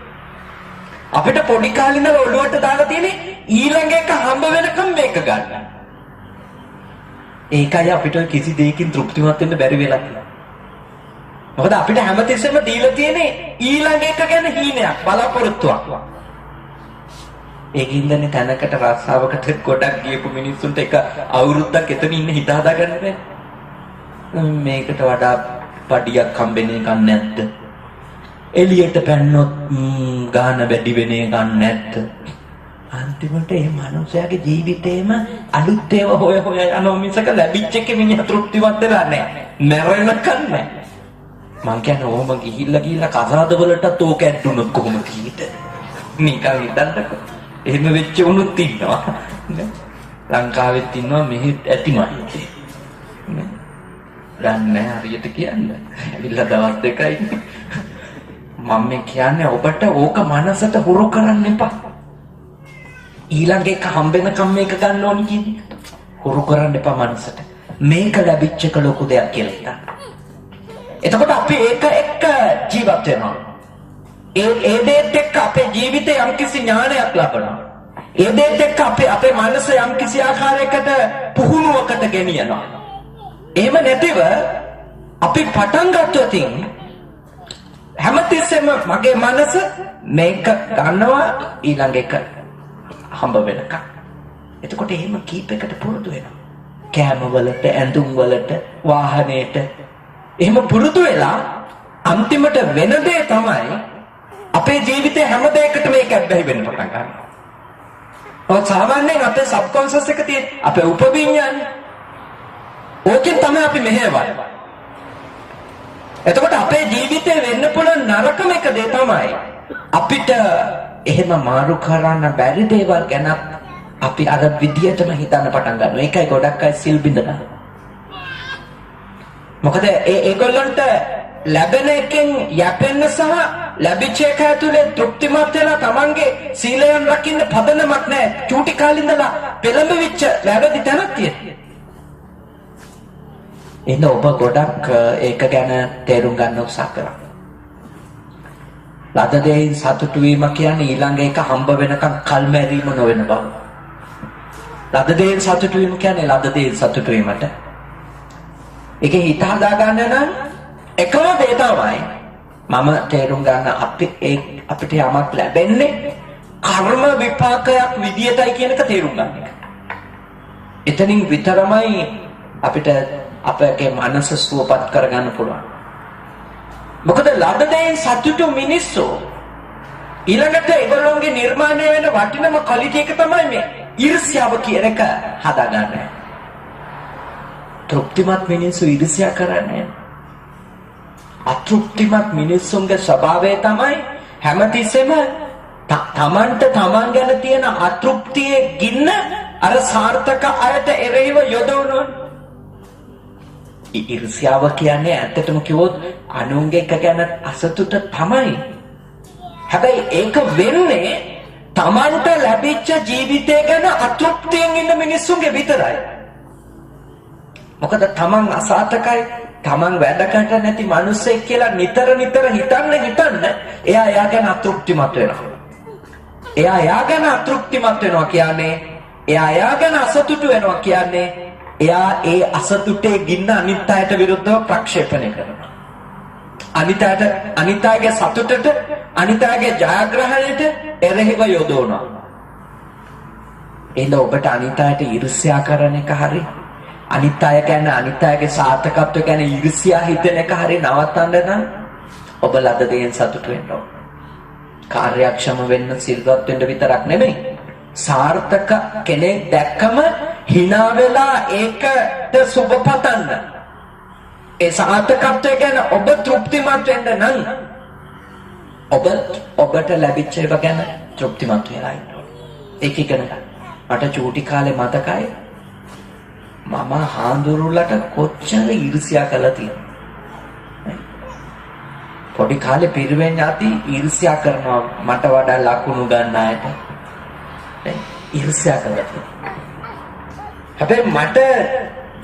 අපිට පොඩි කාලේ ඉඳලා ඔළුවට දාලා තියෙන්නේ ඊළඟ එක හම්බ වෙනකම් මේක ගන්න. ඒකයි අපිට කිසි දෙයකින් තෘප්තිමත් වෙන්න බැරි වෙලා තියෙන්නේ. මොකද අපිට හැමතිස්සෙම දීලා තියෙන්නේ ඊළඟ එක ගැන හීනයක් බලාපොරොත්තුවක්. ඒකින්දනේ තැනකට රස්සාවකට ගොඩක් ගියපු මිනිස්සුන්ට එක අවුරුද්දක් එතන ඉන්න හිත හදාගන්න බෑ. මේකට වඩා පඩියක් හම්බෙන්නේ එකක් නැද්ද? එළියට පැන්නොත් ගාන වැඩි වෙන එකක් නැද්ද? අන්තිමට මේ මනුස්සයාගේ ජීවිතේම අලුත් ඒවා හොය යනවා මිසක ලැබිච්ච එකේ මිනිහ තෘප්තිවත් වෙලා නැහැ. මැරෙන්නකන් නැහැ. මං කියන්නේ ඕම ගිහිල්ලා කසාද වලටත් ඕක ඇඩ්ඩුනොත් කොහොමද කීිට? නිකන් හිතන්නකෝ. එහෙම වෙච්ච උනුත් ඉන්නවා. ලංකාවෙත් ඉන්නවා මෙහෙත් ඇතිමයි. දන්නේ හරියට කියන්නේ. ඇවිල්ලා දවස් දෙකයි. මම මේ කියන්නේ ඔබට ඕක මනසට හුරු කරන්න එපා. ඊළඟ එක හම්බෙනකම් මේක ගන්න ඕනි කියන්නේ. හුරු කරන්න එපා මනසට. මේක ලැබිච්ච එක ලොකු දෙයක් කියලා හිතන්න. එතකොට අපි ඒක එක්ක ජීවත් වෙනවා. ඒ දෙයට එක්ක අපේ ජීවිතේ යම්කිසි ඥානයක් ලබනවා. ඒ දෙයට එක්ක අපේ මනස යම්කිසි ආකාරයකට පුහුණුවකට ගෙනියනවා. එහෙම නැතිව අපි පටන් ගත්තොත් හැමතිස්සෙම මගේ මනස මේක ගන්නවා ඊළඟ එක හම්බ වෙනකම්. එතකොට එහෙම කීප එකට පුරුදු වෙනවා. කෑම වලට, ඇඳුම් වලට, වාහනේට එහෙම පුරුදු වෙලා අන්තිමට වෙන දේ තමයි අපේ ජීවිතේ හැම දෙයකටම මේක ඇබ්බැහි වෙන්න පටන් ගන්නවා. ඔය සාමාන්‍යයෙන් අපේ සබ්කොන්ෂස් එක තියෙන අපේ උපවිඤ්ඤාණය. ඕකෙන් තමයි අපි මෙහෙවන්නේ. එතකොට අපේ ජීවිතේ වෙන්න පුළුවන් නරකම එක දේ තමයි අපිට එහෙම මාරු කරන්න බැරි දේවල් ගැන අපි අර විදියටම හිතන්න පටන් ගන්නවා. ඒකයි ගොඩක් අය සිල් බිඳලා. මොකද ඒගොල්ලන්ට ලැබෙන එකෙන් යැපෙන්න සහ ලැබිච්ච එක ඇතුලේ තෘප්තිමත් වෙලා තමන්ගේ සීලයන් රකින්න පදනමක් නැහැ. චූටි කාලේ ඉඳලා පෙළඹවිච්ච වැරදි තැනක් තියෙනවා. එහෙනම් ඔබ ගොඩක් ඒක ගැන තේරුම් ගන්න උත්සාහ කරා. ලද දෙයින් සතුටු වීම කියන්නේ ඊළඟ එක හම්බ වෙනකම් කල්මැරීම නොවන බව. ලද දෙයින් සතුටු වීම කියන්නේ ලද දෙයින් සතුටු වීමට. ඒකේ හිත හදා ගන්න නම් එකම දේ තමයි මම තේරුම් ගන්න අපි අපිට යමක් ලැබෙන්නේ කර්ම විපාකයක් විදියටයි කියන එක තේරුම් ගන්න එක. එතනින් විතරමයි අපිට අපගේ මනස සුවපත් කරගන්න පුළුවන්. මොකද ලද දෙයින් සතුටු මිනිස්සු ඊළඟට ඒගොල්ලෝගේ නිර්මාණය වෙන වටිනම ක්වොලිටි එක තමයි මේ ඊර්ෂ්‍යාව කියන එක හදාගන්න. තෘප්තිමත් මිනිස්සු ඊර්ෂ්‍යා කරන්නේ. අතෘප්තිමත් මිනිස්සුන්ගේ ස්වභාවය තමයි හැමතිස්සෙම තමන්ට තමන් ගැන තියෙන අතෘප්තියේ ගින්න අර සාර්ථක අයට එරෙහිව යොදවනවා. ඊර්ෂ්‍යාව කියන්නේ ඇත්තටම කිව්වොත් අනුන්ගේ එක ගැන අසතුට තමයි. හැබැයි ඒක වෙන්නේ තමන්ට ලැබිච්ච ජීවිතය ගැන අතෘප්තියෙන් ඉන්න මිනිස්සුන්ගේ විතරයි. මොකද තමන් අසාර්ථකයි, තමන් වැඩකට නැති මිනිස්සෙක් කියලා නිතර හිතන්න එයා ගැන අතෘප්තිමත් වෙනවා. එයා ගැන අතෘප්තිමත් වෙනවා කියන්නේ එයා ගැන අසතුටු වෙනවා කියන්නේ එයා ඒ අසතුටේ ගින්න අනිත් අයට විරුද්ධව ප්‍රක්ෂේපණය කරනවා. අනිත් අයගේ සතුටට, අනිත් අයගේ ජයග්‍රහණයට එරෙහිව යොදවනවා. එහෙනම් ඔබට අනිත් අයට ඊර්ෂ්‍යා කරන එක හරි, අනිත් අය ගැන අනිත් අයගේ සාර්ථකත්වය ගැන ඊර්ෂ්‍යා හිතෙන එක හරි නවත්තන්න නම් ඔබ ලද දෙයින් සතුටු වෙන්න ඕන. කාර්යක්ෂම වෙන්න, සිල්වත් වෙන්න විතරක් නෙමෙයි, සාර්ථක කෙනෙක් දැක්කම hina වෙලා ඒකට සුබ පතන්න. ඒ සාර්ථකත්වය ගැන ඔබ තෘප්තිමත් වෙන්න නම් ඔබට ලැබිච්ච ඒවා ගැන තෘප්තිමත් වෙලා ඉන්න ඕන. ඒක ඉගෙන ගන්න. මට චූටි කාලේ මතකයි මම හාඳුරුලට කොච්චර ඊර්ෂ්‍යා කළා තියෙනවා. පොඩි කාලේ පිරිවෙන් යති ඊර්ෂ්‍යා කරනවා මට වඩා ලකුණු ගන්න අයට. ඊර්ෂ්‍යා කළා තියෙනවා. හැබැයි මට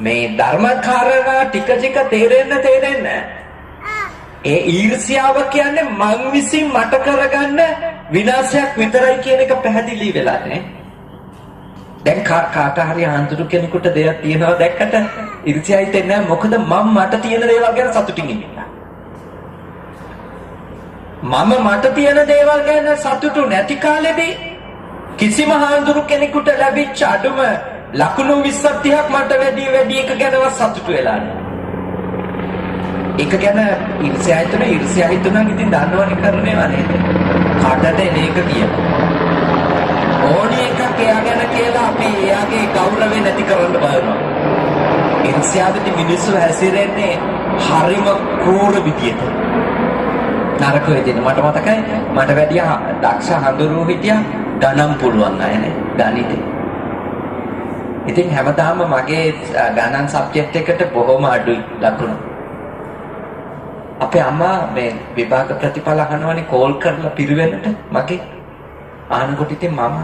මේ ධර්මකාරණා ටික තේරෙන්න ඒ ඊර්ෂ්‍යාව කියන්නේ මං විසින් මට කරගන්න විනාශයක් විතරයි කියන එක පැහැදිලි වෙලා නේ. දැන් කාට හරි ආන්තරු කෙනෙකුට දෙයක් තියනවා දැක්කට ඊර්ෂ්‍යා හිතෙන්නේ නැහැ. මොකද මට තියෙන දේවල් ගැන සතුටින් ඉන්නවා. මට තියෙන දේවල් ගැන සතුටු නැති කාලෙදී කිසිම ආන්තරු කෙනෙකුට ලැබිච්ච අඩුම ලකුණු 20ක් 30ක් මට වැඩි එක ගැනවත් සතුටු වෙලා නැහැ. ඒක ගැන ඊර්ෂ්‍යා හිතුණා ඉතින් දන්නවනේ කරන්නේවා නේද? කාටද එන එක කියනවා. ඕනි එකක් එයා ගැන කියලා අපි එයාගේ ගෞරවය නැති කරන්න බලනවා. ඊර්ෂ්‍යාවෙන් මිනිස්සු හැසිරෙන්නේ හරිම ක්‍රූර විදියට. නරක වෙදින මට මතකයි මට වැඩි දක්ෂ හඳුරු හිටියා ගණන් පුළුවන් අය නේ ගණිතේ. ඉතින් හැමදාම මගේ ගණන් සබ්ජෙක්ට් එකට බොහොම අඩුයි ලකුණු. අපේ අම්මා මේ විභාග ප්‍රතිඵල අහනවනේ කෝල් කරලා පිරිවෙන්නට මගේ ආනකොට ඉතින් මම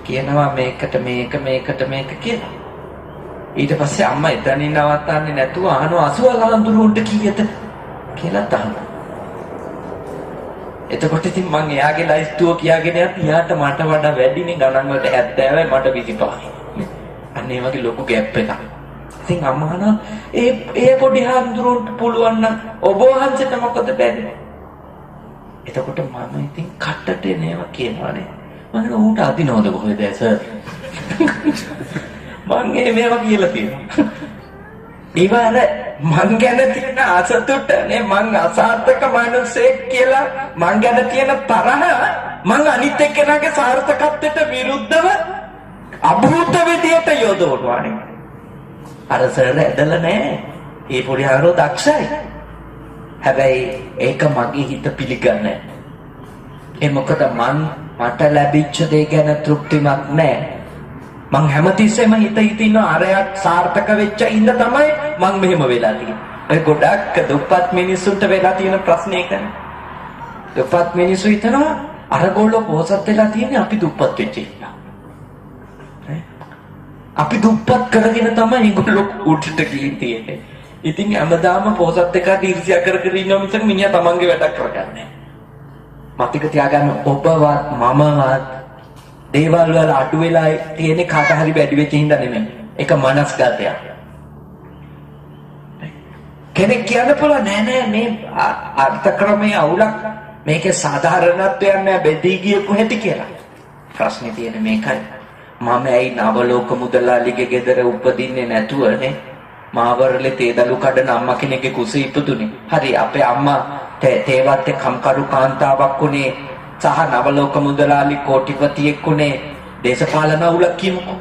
කියනවා මේකට මේක කියලා. ඊට පස්සේ අම්මා එතනින් නවත්තන්නේ නැතුව අහනවා 80 ලඳුරුන්ට කීයද කියලා තහනවා. එතකොට ඉතින් මං එයාගේ ලයිස්තුව කියාගෙන එයාට මට වඩා වැඩිනේ ගණන් වලට 70යි මට 25යි. අන්න ඒ වගේ ලොකු ગેප් එකක්. ඉතින් අම්මා ඒ පොඩි හඳුරුන්ට පුළුවන් නම් ඔබ වහන්සේට මොකද බැරි? එතකොට මම ඉතින් කට්ටට එනවා කියනවානේ. මම ඌට අදිනවද කොහෙද සර්? මං මේවා කියලා තියෙනවා. ඊවර මං ගැන තියෙන අසතුට නේ මං අසාර්ථක මිනිසෙක් කියලා මං ගැන තියෙන තරහ මං අනිත් එක්කෙනාගේ සාර්ථකත්වයට විරුද්ධව අභූත විදියට යොදවනවානේ. අර සර් ඇදලා නෑ. ඒ පොඩි හරෝ දක්ෂයි. හැබැයි ඒක මගේ හිත පිළිගන්නේ ඒ මොකද මට ලැබිච්ච දේ ගැන තෘප්තිමත් නෑ. මං හැමතිස්සෙම හිත ඉන්නවා අරයක් සාර්ථක වෙච්ච ඉන්න තමයි මං මෙහෙම වෙලා තියෙන්නේ. ඒ ගොඩක් දුප්පත් මිනිස්සුන්ට වෙලා තියෙන ප්‍රශ්නේ ඒකනේ. දුප්පත් මිනිස්සු හිතනවා අරගොල්ලෝ පොහොසත් වෙලා තියෙන්නේ අපි දුප්පත් වෙච්ච ඉන්නා. අපි දුප්පත් කරගෙන තමයි ඒගොල්ලෝ උඩට ගිහින් තියෙන්නේ. ඉතින් හැමදාම පොහොසත් එකට ඊර්ෂ්‍යා කර ඉන්නවා මිසක මිනිහා තමන්ගේ වැඩක් කරගන්නේ නැහැ. මතක තියාගන්න ඔබවත් මමවත් දේවල් වල අඩු වෙලා තියෙන කාට හරි වැඩි වෙච්ච හින්දා නෙමෙයි. ඒක මනස්ගතයක්. කෙනෙක් කියන්න පුළුවන් නෑ මේ අර්ථ ක්‍රමයේ අවුලක් මේකේ සාධාරණත්වයක් නෑ බෙදී ගියපු හැටි කියලා. ප්‍රශ්නේ තියෙන්නේ මේකයි. මම ඇයි නවලෝක මුදලාලිගේ ගෙදර උපදින්නේ නැතුවනේ මාවරලේ තේදලු කඩන අම්මා කෙනෙක්ගේ කුසේ ඉපදුනේ. හරි අපේ අම්මා තේවත්තේ කම්කරු කාන්තාවක් උනේ සහ නවලෝක මුදලාලි කෝටිපතියෙක් උනේ දේශපාලන අවුලක් කියමුකෝ.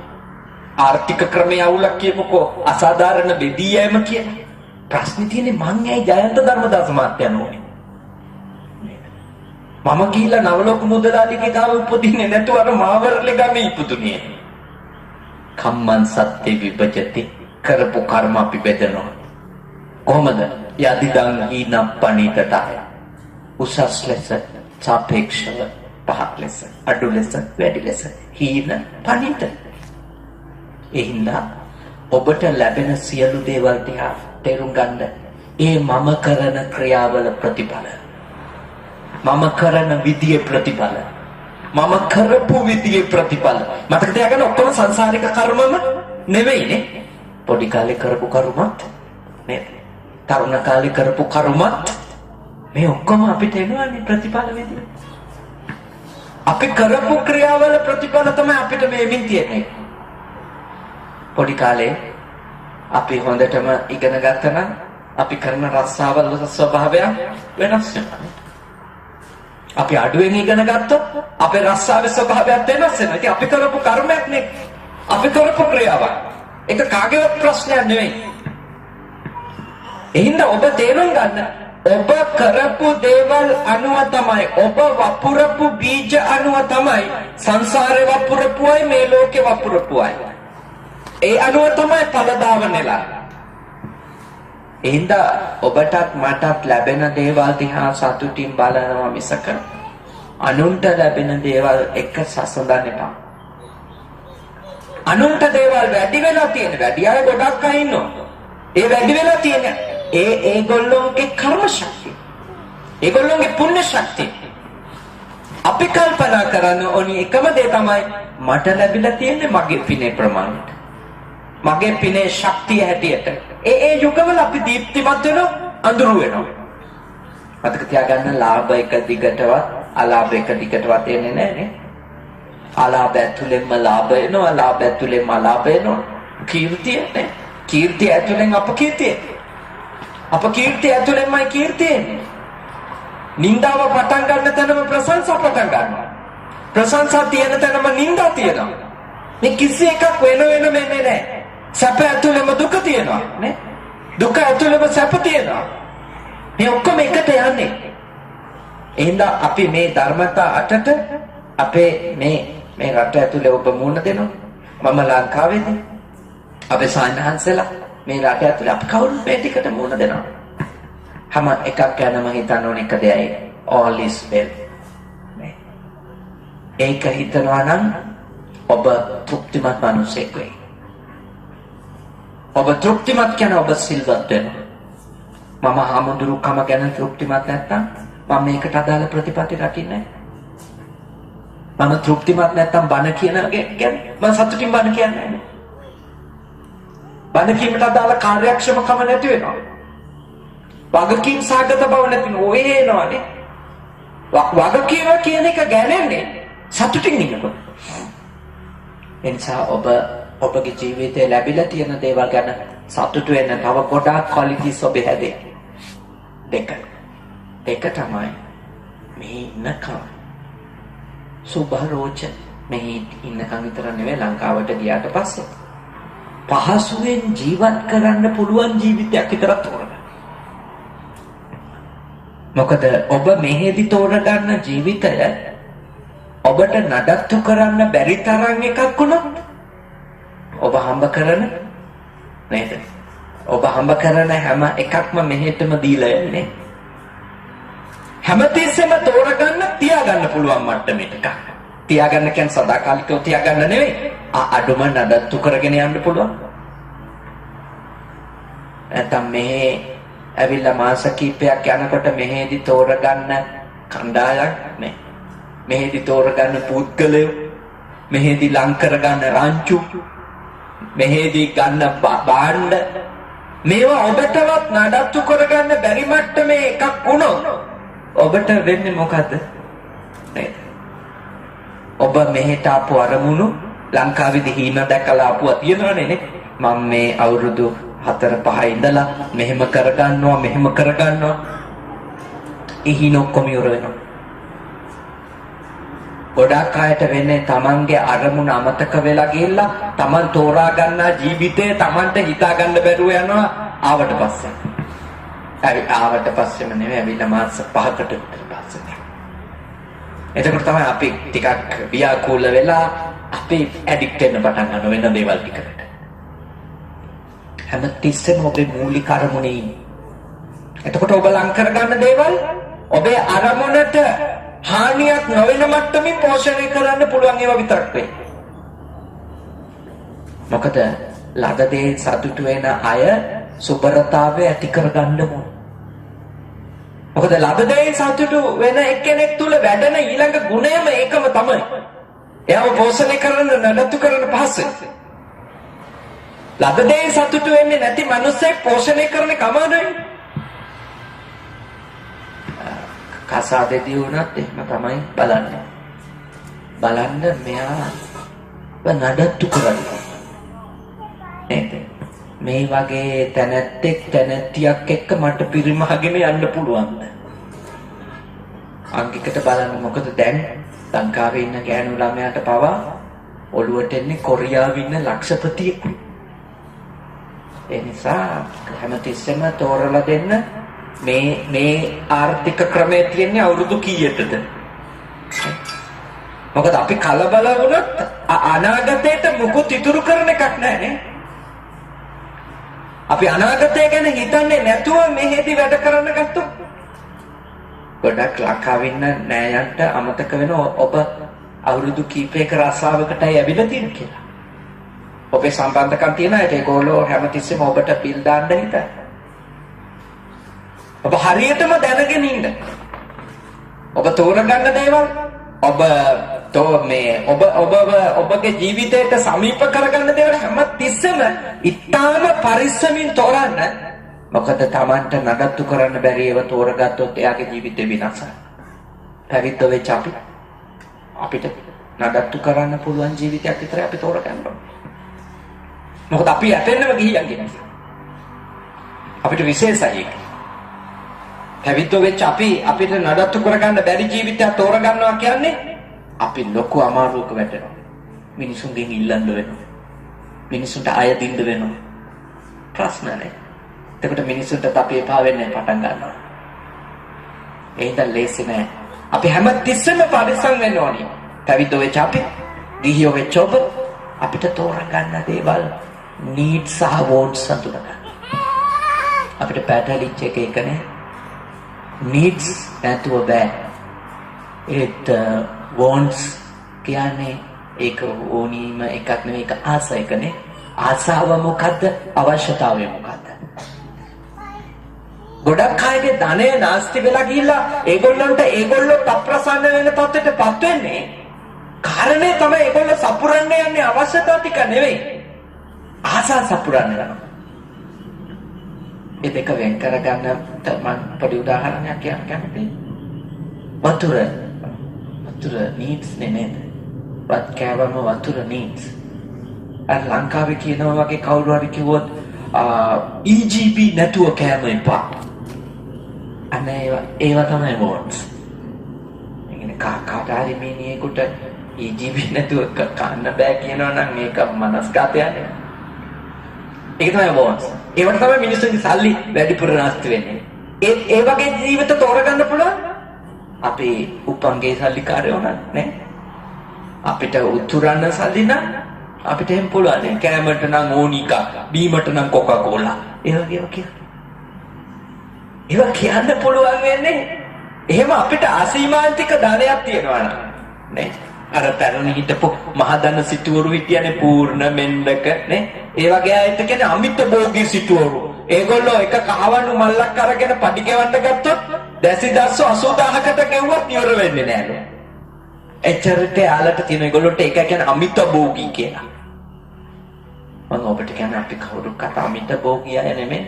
ආර්ථික ක්‍රමයේ අවුලක් කියමුකෝ. අසාධාරණ බෙදී යෑම කියන. ප්‍රශ්නේ තියෙන්නේ මං ඇයි ජයන්ත ධර්මදාස මහත්තයා නෝනේ. මම ගිහිල්ලා නවලෝක මුදලාලිගේ ගාව උපදින්නේ නැතුව අර මාවරලේ ගමේ ඉපදුනේ. කම්මං සත්‍ය විභජති කරපු කර්ම අපි බෙදනවා. කොහමද? යදිදං ඊනම් පණිතතය. උසස් ලෙස සාපේක්ෂව පහත් ලෙස අඩු ලෙස වැඩි ලෙස හීන පණිත. එහින්දා ඔබට ලැබෙන සියලු දේවල් දිහා තේරුම් ගන්න. ඒ මම කරන ක්‍රියාවල ප්‍රතිඵල. මම කරන විදියේ ප්‍රතිඵල. මම කරපු විදියේ ප්‍රතිඵල. මතක තියාගන්න ඔක්කොම සංසාරික කර්මම නෙවෙයිනේ. පොඩි කාලේ කරපු කර්මත් නේ. තරුණ කාලේ කරපු කර්මත් මේ ඔක්කොම අපිට එනවානේ ප්‍රතිඵල විදියට. අපි කරපු ක්‍රියාවල ප්‍රතිඵල තමයි අපිට මේමින් තියෙන්නේ. පොඩි කාලේ අපි හොඳටම ඉගෙන ගත්තා නම් අපි කරන රස්සාවල ස්වභාවය වෙනස් වෙනවා. අපි අඩුවෙන් ඉගෙන ගත්තොත් අපේ රස්සාවේ ස්වභාවයත් වෙනස් වෙනවා. ඉතින් අපි කරපු කර්මයක් නේ. අපි කරපු ක්‍රියාවක්. ඒක කාගේවත් ප්‍රශ්නයක් නෙවෙයි. එහෙනම් ඔබ තේරුම් ගන්න ඔබ කරපු දේවල් අනුව තමයි ඔබ වපුරපු බීජ අනුව තමයි සංසාරේ වපුරපුවයි මේ ලෝකේ වපුරපුවයි. ඒ අනුව තමයි පළදාවනෙලා. එහෙනම් ඔබටත් මටත් ලැබෙන දේවල් දිහා සතුටින් බලනවා මිසක අනුන්ට ලැබෙන දේවල් එක සසඳන්න එපා. අනුන්ට දේවල් වැඩි වෙලා තියෙන වැඩි අය ගොඩක් අය ඉන්නවා. ඒ වැඩි වෙලා තියෙන ඒගොල්ලෝගේ කර්ම ශක්තිය. ඒගොල්ලෝගේ පුණ්‍ය ශක්තිය. අපි කල්පනා කරන ඕනි එකම දේ තමයි මට ලැබිලා තියෙන්නේ මගේ පිනේ ප්‍රමාණයට. මගේ පිනේ ශක්තිය හැටියට. ඒ යුගවල අපි දීප්තිමත් වෙනවා අඳුරු වෙනවා. මතක තියාගන්න ලාභ එක දිගටවත් අලාභ එක දිගටවත් එන්නේ නැහැ නේ. අලාභ ඇතුළෙන්ම ලාභ එනවා, ලාභ ඇතුළෙන්ම අලාභ එනවා. කීර්තිය නේ. කීර්තිය ඇතුළෙන් අපකීර්තිය. අපකීර්තිය ඇතුළෙන්මයි කීර්තිය එන්නේ. නින්දාව පටන් ගන්න තැනම ප්‍රශංසා පටන් ගන්නවා. ප්‍රශංසා තියෙන තැනම නින්දා තියෙනවා. මේ කිසි එකක් වෙන වෙනම එන්නේ නැහැ. සැප ඇතුළෙම දුක තියෙනවා නේ. දුක ඇතුළෙම සැප තියෙනවා. මේ ඔක්කොම එකට යන්නේ. එහෙනම් අපි මේ ධර්මතා අටට අපේ මේ රට ඇතුලේ ඔබ මුණ දෙනවා. මම ලංකාවේදී අපේ සායනහන්සලා මේ රට ඇතුලේ අපි කවුරුත් මේ ටිකට මුණ දෙනවා. හැම එකක් ගැන මම හිතන්න ඕන එක දෙයයි all is well. ඒක හිතනවා නම් ඔබ තෘප්තිමත් මිනිසෙක් වෙයි. ඔබ තෘප්තිමත් කියන ඔබ සිල්වත් වෙනවා. මම හමුදුරුකම ගැන තෘප්තිමත් නැත්තම් මම මේකට අදාළ ප්‍රතිපත්ති රකින්නේ නැහැ. මම තෘප්තිමත් නැත්තම් බන කියන ගැන මම සතුටින් බන කියන්නේ නැහැ. බන කීමට අදාළ කාර්යක්ෂමකම නැති වෙනවා. වගකීම් සාගත බව නැති ඔය එනවානේ. වගකීම කියන එක ගැනෙන්නේ සතුටින් ඉන්නකොට. එනිසා ඔබගේ ජීවිතේ ලැබිලා තියෙන දේවල් ගැන සතුටු වෙන්න තව ගොඩාක් ක්වොලිටිස් ඔබ හැදේ. දෙක තමයි මේ ඉන්නකම් සුභරෝච මේ ඉන්නකම් විතර නෙවෙයි ලංකාවට ගියාට පස්සේ පහසුවෙන් ජීවත් කරන්න පුළුවන් ජීවිතයක් විතරක් තෝරගන්න. මොකද ඔබ මෙහෙදි තෝරගන්න ජීවිතය ඔබට නඩත්තු කරන්න බැරි තරම් එකක් වුණොත් ඔබ හම්බ කරන නේද? ඔබ හම්බ කරන හැම එකක්ම මෙහෙටම දීලා යන්නේ. හැමතිස්සෙම තෝරගන්න තියාගන්න පුළුවන් මට්ටමට එකක්. තියාගන්න කියන්නේ සදාකාලිකව තියාගන්න නෙවෙයි. අඩුම නඩත්තු කරගෙන යන්න පුළුවන්. නැත්නම් මෙහෙ ඇවිල්ලා මාස කිහිපයක් යනකොට මෙහෙදි තෝරගන්න කණ්ඩායම් නේ. මෙහෙදි තෝරගන්න පුද්ගලයෝ, මෙහෙදි ලං කරගන්න රංචු, මෙහෙදි ගන්න බාණ්ඩ මේවා ඔබටවත් නඩත්තු කරගන්න බැරි මට්ටමේ එකක් වුණොත් ඔබට වෙන්නේ මොකද්ද? නේද? ඔබ මෙහෙට ආපු අරමුණු ලංකාවේදී හීන දැකලා ආපුවා තියෙනවනේ නේ. මම මේ අවුරුදු 4-5 ඉඳලා මෙහෙම කරගන්නවා. ඒ හීන ඔක්කොම ඉවර වෙනවා. ගොඩක් අයට වෙන්නේ තමන්ගේ අරමුණ අමතක වෙලා ගිහිල්ලා තමන් තෝරා ගන්නා ජීවිතේ තමන්ට හිතා ගන්න බැරුව යනවා ආවට පස්සේ. ආවට පස්සේම නෙමෙයි ඇවිල්ලා මාස 5කට විතර පස්සේ. එතකොට තමයි අපි ටිකක් ව්‍යාකූල වෙලා අපි ඇඩික්ට් වෙන්න පටන් ගන්න වෙන දේවල් ටිකට. හැමතිස්සෙම ඔබේ මූලික අරමුණේ ඉන්නේ. එතකොට ඔබ ලං කරගන්න දේවල් ඔබේ අරමුණට හානියක් නොවන මට්ටමින් පෝෂණය කරන්න පුළුවන් ඒවා විතරක් වෙයි. මොකද ලද දේ සතුටු වෙන අය සුබරතාවය ඇති කරගන්න ඕන. මොකද ලද දේ සතුටු වෙන එක්කෙනෙක් තුල වැඩෙන ඊළඟ ගුණයම ඒකම තමයි. එයාව පෝෂණය කරන්න නඩත්තු කරන්න පහසුයි. ලද දේ සතුටු වෙන්නේ නැති මිනිස්සෙක් පෝෂණය කරන්න කමාරුයි. කසාදෙදී වුණත් එහෙම තමයි බලන්නේ. බලන්න මෙයා නඩත්තු කරන්නේ. නේද? මේ වගේ තැනැත්තියක් එක්ක මට පිරිමහගෙන යන්න පුළුවන්ද? අංකිකට බලන්න. මොකද දැන් ලංකාවේ ඉන්න ගෑනු ළමයාට පවා ඔළුවට එන්නේ කොරියාවේ ඉන්න ලක්ෂපතියෙක්. ඒ නිසා හැමතිස්සෙම තෝරලා දෙන්න මේ ආර්ථික ක්‍රමයේ තියෙන්නේ අවුරුදු කීයටද? මොකද අපි කලබල වුණොත් අනාගතයට මුකුත් ඉතුරු කරන එකක් නැහැ නේ. අපි අනාගතය ගැන හිතන්නේ නැතුව මෙහෙදි වැඩ කරන්න ගත්තොත් ගොඩක් ලංකාවේ ඉන්න නෑයන්ට අමතක වෙන ඔබ අවුරුදු කීපයක රස්සාවකටයි ඇවිල්ලා තියෙන කියලා. ඔබේ සම්බන්ධකම් තියෙන අයට ඒගොල්ලෝ හැමතිස්සෙම ඔබට බිල් දාන්න හිතයි. ඔබ හරියටම දැනගෙන ඉන්න. ඔබ තෝරගන්න දේවල් ඔබගේ ජීවිතයට සමීප කරගන්න දේවල් හැමතිස්සෙම ඉතාම පරිස්සමින් තෝරන්න. මොකද Tamanට නඩත්තු කරන්න බැරි ඒවා තෝරගත්තොත් එයාගේ ජීවිතේ විනාශයි. පැවිද්ද වෙච්ච අපිට නඩත්තු කරන්න පුළුවන් ජීවිතයක් විතරයි අපි තෝරගන්න ඕනේ. මොකද අපි යටෙන්නම ගිහියන්ගේ නිසා. අපිට විශේෂයි ඒක. පැවිද්දෝ වෙච්ච අපිට නඩත්තු කරගන්න බැරි ජීවිතයක් තෝරගන්නවා කියන්නේ අපි ලොකු අමාරුවක වැටෙනවා. මිනිසුන්ගෙන් ඉල්ලන්න වෙනවා. මිනිසුන්ට අය දින්න වෙනවා. ප්‍රශ්න නැහැ. එතකොට මිනිසුන්ට අපි එපා වෙන්නේ පටන් ගන්නවා. ඒක ලේසි නෑ. අපි හැමතිස්සෙම පරිස්සම් වෙන්න ඕනේ. පැවිද්දෝ වෙච්ච ගිහියෝ වෙච්ච අපිට තෝරගන්න දේවල් needs සහ wants අඳුනගන්න. අපිට පැටලිච්ච එකනේ. needs නැතුව බෑ. ඒත් wants කියන්නේ ඒක ඕනීම එකක් නෙවෙයි, ඒක ආස එකනේ. ආසාව මොකද්ද? අවශ්‍යතාවය මොකද්ද? ගොඩක් අයගේ ධනය නාස්ති වෙලා ගිහිල්ලා ඒගොල්ලෝ අප්‍රසන්න වෙන තත්ත්වයටපත් වෙන්නේ. කාරණේ තමයි ඒගොල්ලෝ සපුරන්න යන්නේ අවශ්‍යතාව ටික නෙවෙයි. ආසා සපුරන්න යනවා. ඒ දෙක වෙන් කරගන්න මම පොඩි උදාහරණයක් කියන්නම්. වතුර needs නේද? වත් කෑවම වතුර needs. අර ලංකාවේ කියනවා වගේ කවුරු හරි කිව්වොත් EGB නැතුව කෑම එපා. අනේ ඒවා තමයි wants. කියන්නේ කාට හරි මිනිහෙකුට EGB නැතුව කන්න බෑ කියනවා නම් මේක මනස්ගතයක්. ඒක තමයි wants. ඒවට තමයි මිනිස්සුන්ගේ සල්ලි වැඩිපුර නාස්ති වෙන්නේ. ඒ වගේ ජීවිත තෝරගන්න පුළුවන්. අපි උපංගේ සල්ලිකාරයෝ නේ. අපිට උතුරන්න සල්ලි නම් අපිට එහෙම පුළුවන් නේ. කෑමට නම් ඕනිකා, බීමට නම් කොකාකෝලා. ඒ වගේ ඒවා කියන්න පුළුවන් වෙන්නේ. එහෙම අපිට අසීමාන්තික ධනයක් තියෙනවා නේ. අර පැරණි හිටපු මහදන්න සිටුවරු හිටියනේ පූර්ණ මෙන්දක නේ. ඒ වගේ අයට කියන්නේ අමිත භෝගී සිටුවරු. ඒගොල්ලෝ එක කහවණු මල්ලක් අරගෙන පඩි ගෙවන්න ගත්තොත් දැසිදස්සු 80000කට ගෙවුවත් ඉවර වෙන්නේ නෑලු. එච්චරට යාලට තියෙන ඒගොල්ලොට ඒක කියන්නේ අමිත භෝගී කියලා. මම ඔබට කියන්නේ අපි කවුරුත් අමිත භෝගී අය නෙමෙයි.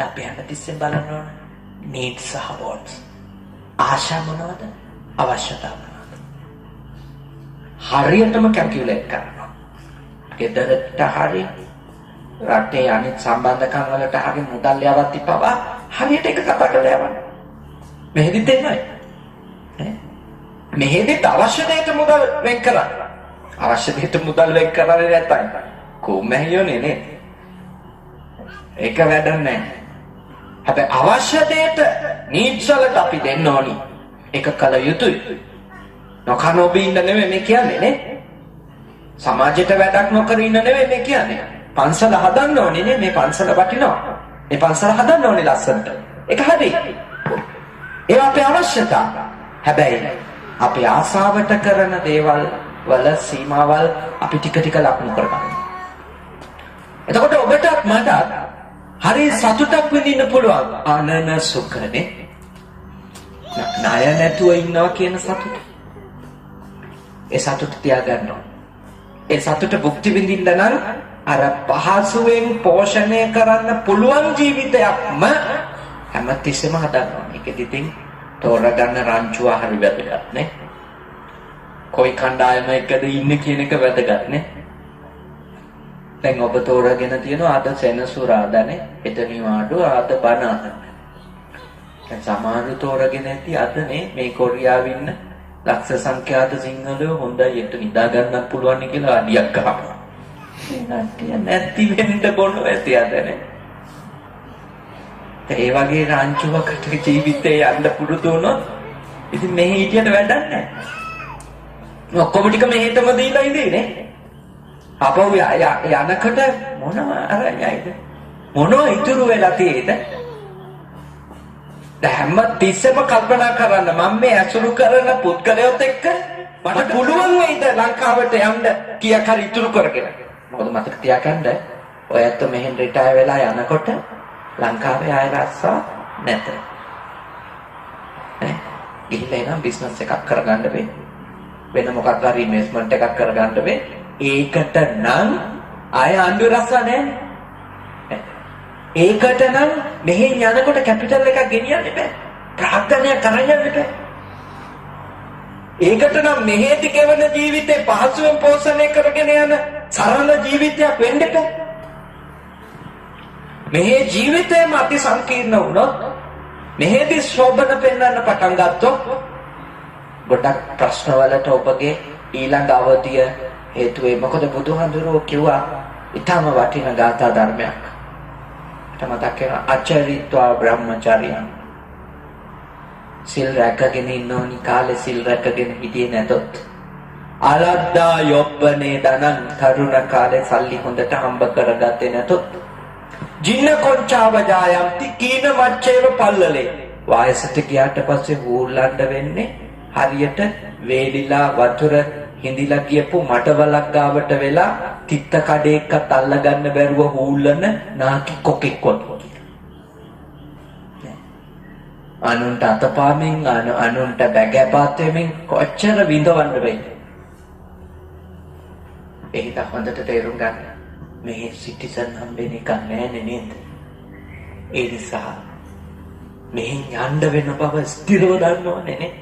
අපි හැමතිස්සෙම බලන්න ඕන needs සහ wants. ආශා මොනවද? අවශ්‍යතා මොනවද? හරියටම කැල්කියුලේට් කරනවා. ගෙදරට හරි රටේ අනිත් සම්බන්ධකම් වලට හරි මුදල් යවද්දි පවා හරියට එක කතා කරලා යවන්න. මෙහෙදිත් එන්නයි. මෙහෙදිත් අවශ්‍ය දෙයට මුදල් වෙන් කරන්න. අවශ්‍ය දෙයට මුදල් වෙන් කරන්නේ නැත්නම් කොහොමද නේද? ඒක වැඩක් නැහැ. හැබැයි අවශ්‍ය දෙයට නීඩ්ස් වලට අපි දෙන්න ඕනි. ඒක කල යුතුයි. නොකන ඔබ ඉන්න නෙමෙයි මේ කියන්නේ නේ. සමාජයට වැඩක් නොකර ඉන්න නෙමෙයි මේ කියන්නේ. පන්සල හදන්න ඕනේ නේ. මේ පන්සල වටිනවා. මේ පන්සල හදන්න ඕනේ ලස්සනට. ඒක හරි. ඒ අපේ අවශ්‍යතා. හැබැයි අපි ආසාවට කරන දේවල් වල සීමාවල් අපි ටික ටික ලක්මු කරගන්න. එතකොට ඔබටත් මටත් හරි සතුටක් විඳින්න පුළුවන්. ආනන සුඛනේ. ණය නැතුව ඉන්නවා කියන සතුට. ඒ සතුට තියාගන්න ඕන. ඒ සතුට භුක්ති විඳින්න නම් අර පහසුවෙන් පෝෂණය කරන්න පුළුවන් ජීවිතයක්ම හැමතිස්සෙම හදන්න ඕන. ඒකෙදි ඉතින් තෝරගන්න රංචුව හරි වැදගත් නේ. කොයි කණ්ඩායමකද ඉන්නේ කියන එක වැදගත් නේ. දැන් ඔබ තෝරගෙන තියෙනවා අද සෙනසුරාදානේ, හෙට නිවාඩු, අද බණ අහන්න. දැන් සමහරු තෝරගෙන ඇති අදනේ මේ කොරියාවේ ඉන්න ලක්ෂ සංඛ්‍යාත සිංහලයෝ හොඳයි යට නිදා ගන්නත් පුළුවන් කියලා අඩියක් ගහනවා. ඒ නැති වෙන්න බොන ඇති අදනේ. ඒ වගේ රාංචුවකට ජීවිතේ යන්න පුරුදු වුණොත් ඉතින් මෙහි හිටියට වැඩක් නැහැ. ඔක්කොම ටික මෙහෙටම දීලා ඉඳිනේ. අපෝ යනකට මොනව අරයයිද? මොනව ඉතුරු වෙලා තියෙද? හැම තිස්සෙම කල්පනා කරන්න මම මේ අසුරු කරන පුද්ගලයොත් එක්ක මට පුළුවන් වෙයිද ලංකාවට යන්න කීයක් හරි ඉතුරු කරගෙන. මොකද මතක තියාගන්න ඔයත් මෙහෙන් රිටයර් වෙලා යනකොට ලංකාවේ ආය රස්සා නැත. ගිහිල්ලා එනම් බිස්නස් එකක් කරගන්න වෙයි. වෙන මොකක් හරි ඉන්වෙස්ට්මන්ට් එකක් කරගන්න වෙයි. ඒකට නම් ආය ආණ්ඩුව රස්සා නැහැ. ඒකට නම් මෙහෙන් යනකොට කැපිටල් එකක් ගෙනියන්න බෑ. ප්‍රාර්ථනා කරන්න බෑ. ඒකට නම් මෙහෙදි කෙවන ජීවිතේ පහසුවෙන් පෝෂණය කරගෙන යන සරල ජීවිතයක් වෙන්න බෑ. මෙහි ජීවිතේම අති සංකීර්ණ වුණොත් මෙහෙදි ශෝභන පෙන්වන්න පටන් ගත්තොත් ගොඩක් ප්‍රශ්නවලට ඔබගේ ඊළඟ අවධිය හේතු වෙයි. මොකද බුදුහාඳුරෝ කිව්වා ඊටම වටිනා ගාථා ධර්මයක්. මතක වෙන අචරිත්වා බ්‍රහ්මචාරියන්. සිල් රැකගෙන ඉන්න ඕනි කාලේ සිල් රැකගෙන හිටියේ නැතොත් අලද්දා යොබ්බනේ දනං තරුණ කාලේ සල්ලි හොඳට හම්බ කරගත්තේ නැතොත් ජින්න කොංචාව ජායම්ති කීන මච්චේව පල්ලලේ වයසට ගියාට පස්සේ හූල්ලන්න වෙන්නේ හරියට වේලිලා වතුර හිඳිලා ගියපු මඩවලක් ගාවට වෙලා තිත්ත කඩේකත් අල්ල ගන්න බැරුව හූල්ලන නාකි කොකෙක් වගේ. අනුන්ට අතපාමින් අනුන්ට බැගෑපාත් වෙමින් කොච්චර විඳවන්න වෙයිද? ඒක හොඳට තේරුම් ගන්න. මේ සිටිසන් හම්බෙන එක නෑනේ නේද? ඒ නිසා මෙහෙන් යන්න වෙන බව ස්ථිරව දන්න ඕනේ නේ.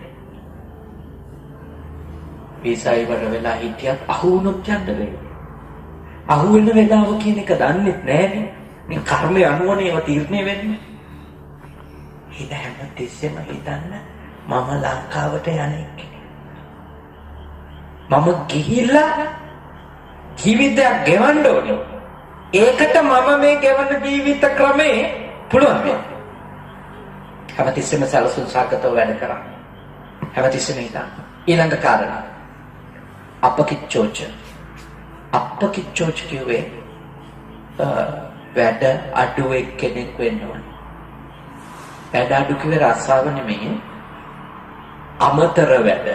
වීසා ඉවර වෙලා හිටියත් අහු වුණොත් යන්න වෙයි. අහු වෙන වෙලාව කියන එක දන්නේ නෑනේ. මේ කර්මය අනුවනේ ඒවා තීරණය වෙන්නේ. හිත හැම තිස්සෙම හිතන්න මම ලංකාවට යන්නේ. මම ගිහිල්ලා ජීවිතයක් ගෙවන්න ඕනේ. ඒකට මම මේ ගෙවන ජීවිත ක්‍රමේ පුළුවන් මේ. හැමතිස්සෙම සැලසුම් සාකතව වැඩ කරා. හැමතිස්සෙම හිතන්න. ඊළඟ කාරණා. අපකිච්චෝච. අපකිච්චෝච කියුවේ වැඩ අඩු එක්කෙනෙක් වෙන්න ඕනේ. වැඩ අඩු කිව්වේ රස්සාව නෙමෙයි. අමතර වැඩ.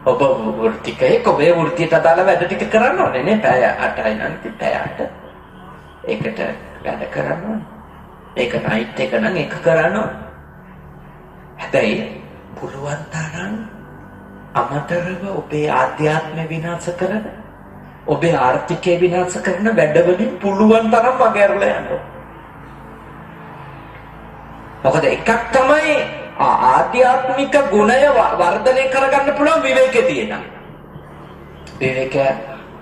ඔබ වෘත්තිකයෙක් ඔබේ වෘත්තියට අදාළ වැඩ ටික කරන්න ඕනේ නේ. පැය 8යි නම් පැය 8. ඒකට වැඩ කරන්න ඕනේ. ඒක නයිට් එක නම් ඒක කරන්න ඕනේ. හැබැයි පුළුවන් තරම් අමතරව ඔබේ ආධ්‍යාත්මය විනාශ කරන ඔබේ ආර්ථිකය විනාශ කරන වැඩවලින් පුළුවන් තරම් මගහැරලා යන්න. මොකද එකක් තමයි ආධ්‍යාත්මික ගුණය වර්ධනය කරගන්න පුළුවන් විවේකේ තියෙනවා. විවේක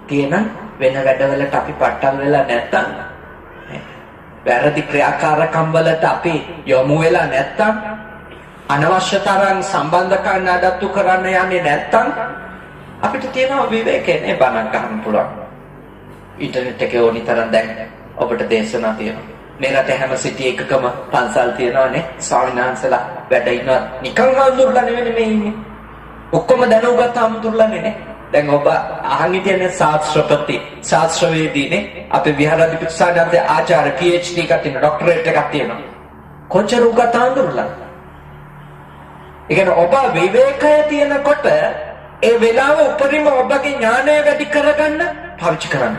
තියෙන වෙන වැඩවලට අපි පට්ටල් වෙලා නැත්තම්, වැරදි ක්‍රියාකාරකම් වලට අපි යොමු වෙලා නැත්තම්, අනවශ්‍ය තරම් සම්බන්ධකම් නඩත්තු කරන්න යන්නේ නැත්තම් අපිට තියෙනවා විවේකේ නේ බණක් අහන්න පුළුවන්. ඉන්ටර්නෙට් එකේ ඕනි තරම් දැන් ඔබට දේශනා තියෙනවා. මේ රටේ හැම සිටි එකකම පන්සල් තියෙනවානේ. ස්වාමීන් වහන්සේලා වැඩ ඉන්නවා. නිකන් හඳුරලා නෙවෙයි මේ ඉන්නේ. ඔක්කොම දැනුගත් හඳුරලා නේ. දැන් ඔබ අහන් හිටියනේ ශාස්ත්‍රපති, ශාස්ත්‍රවේදීනේ. අපේ විහාරාධිපති සාඩන්තේ ආචාර්ය PhD එකක් තියෙනවා, ડોක්ටරේට් එකක් තියෙනවා. කොච්චර උගත් හඳුරලා. ඒ කියන්නේ ඔබ විවේකය තියෙනකොට ඒ වෙලාව උපරිම ඔබගේ ඥානය වැඩි කරගන්න පාවිච්චි කරන්න.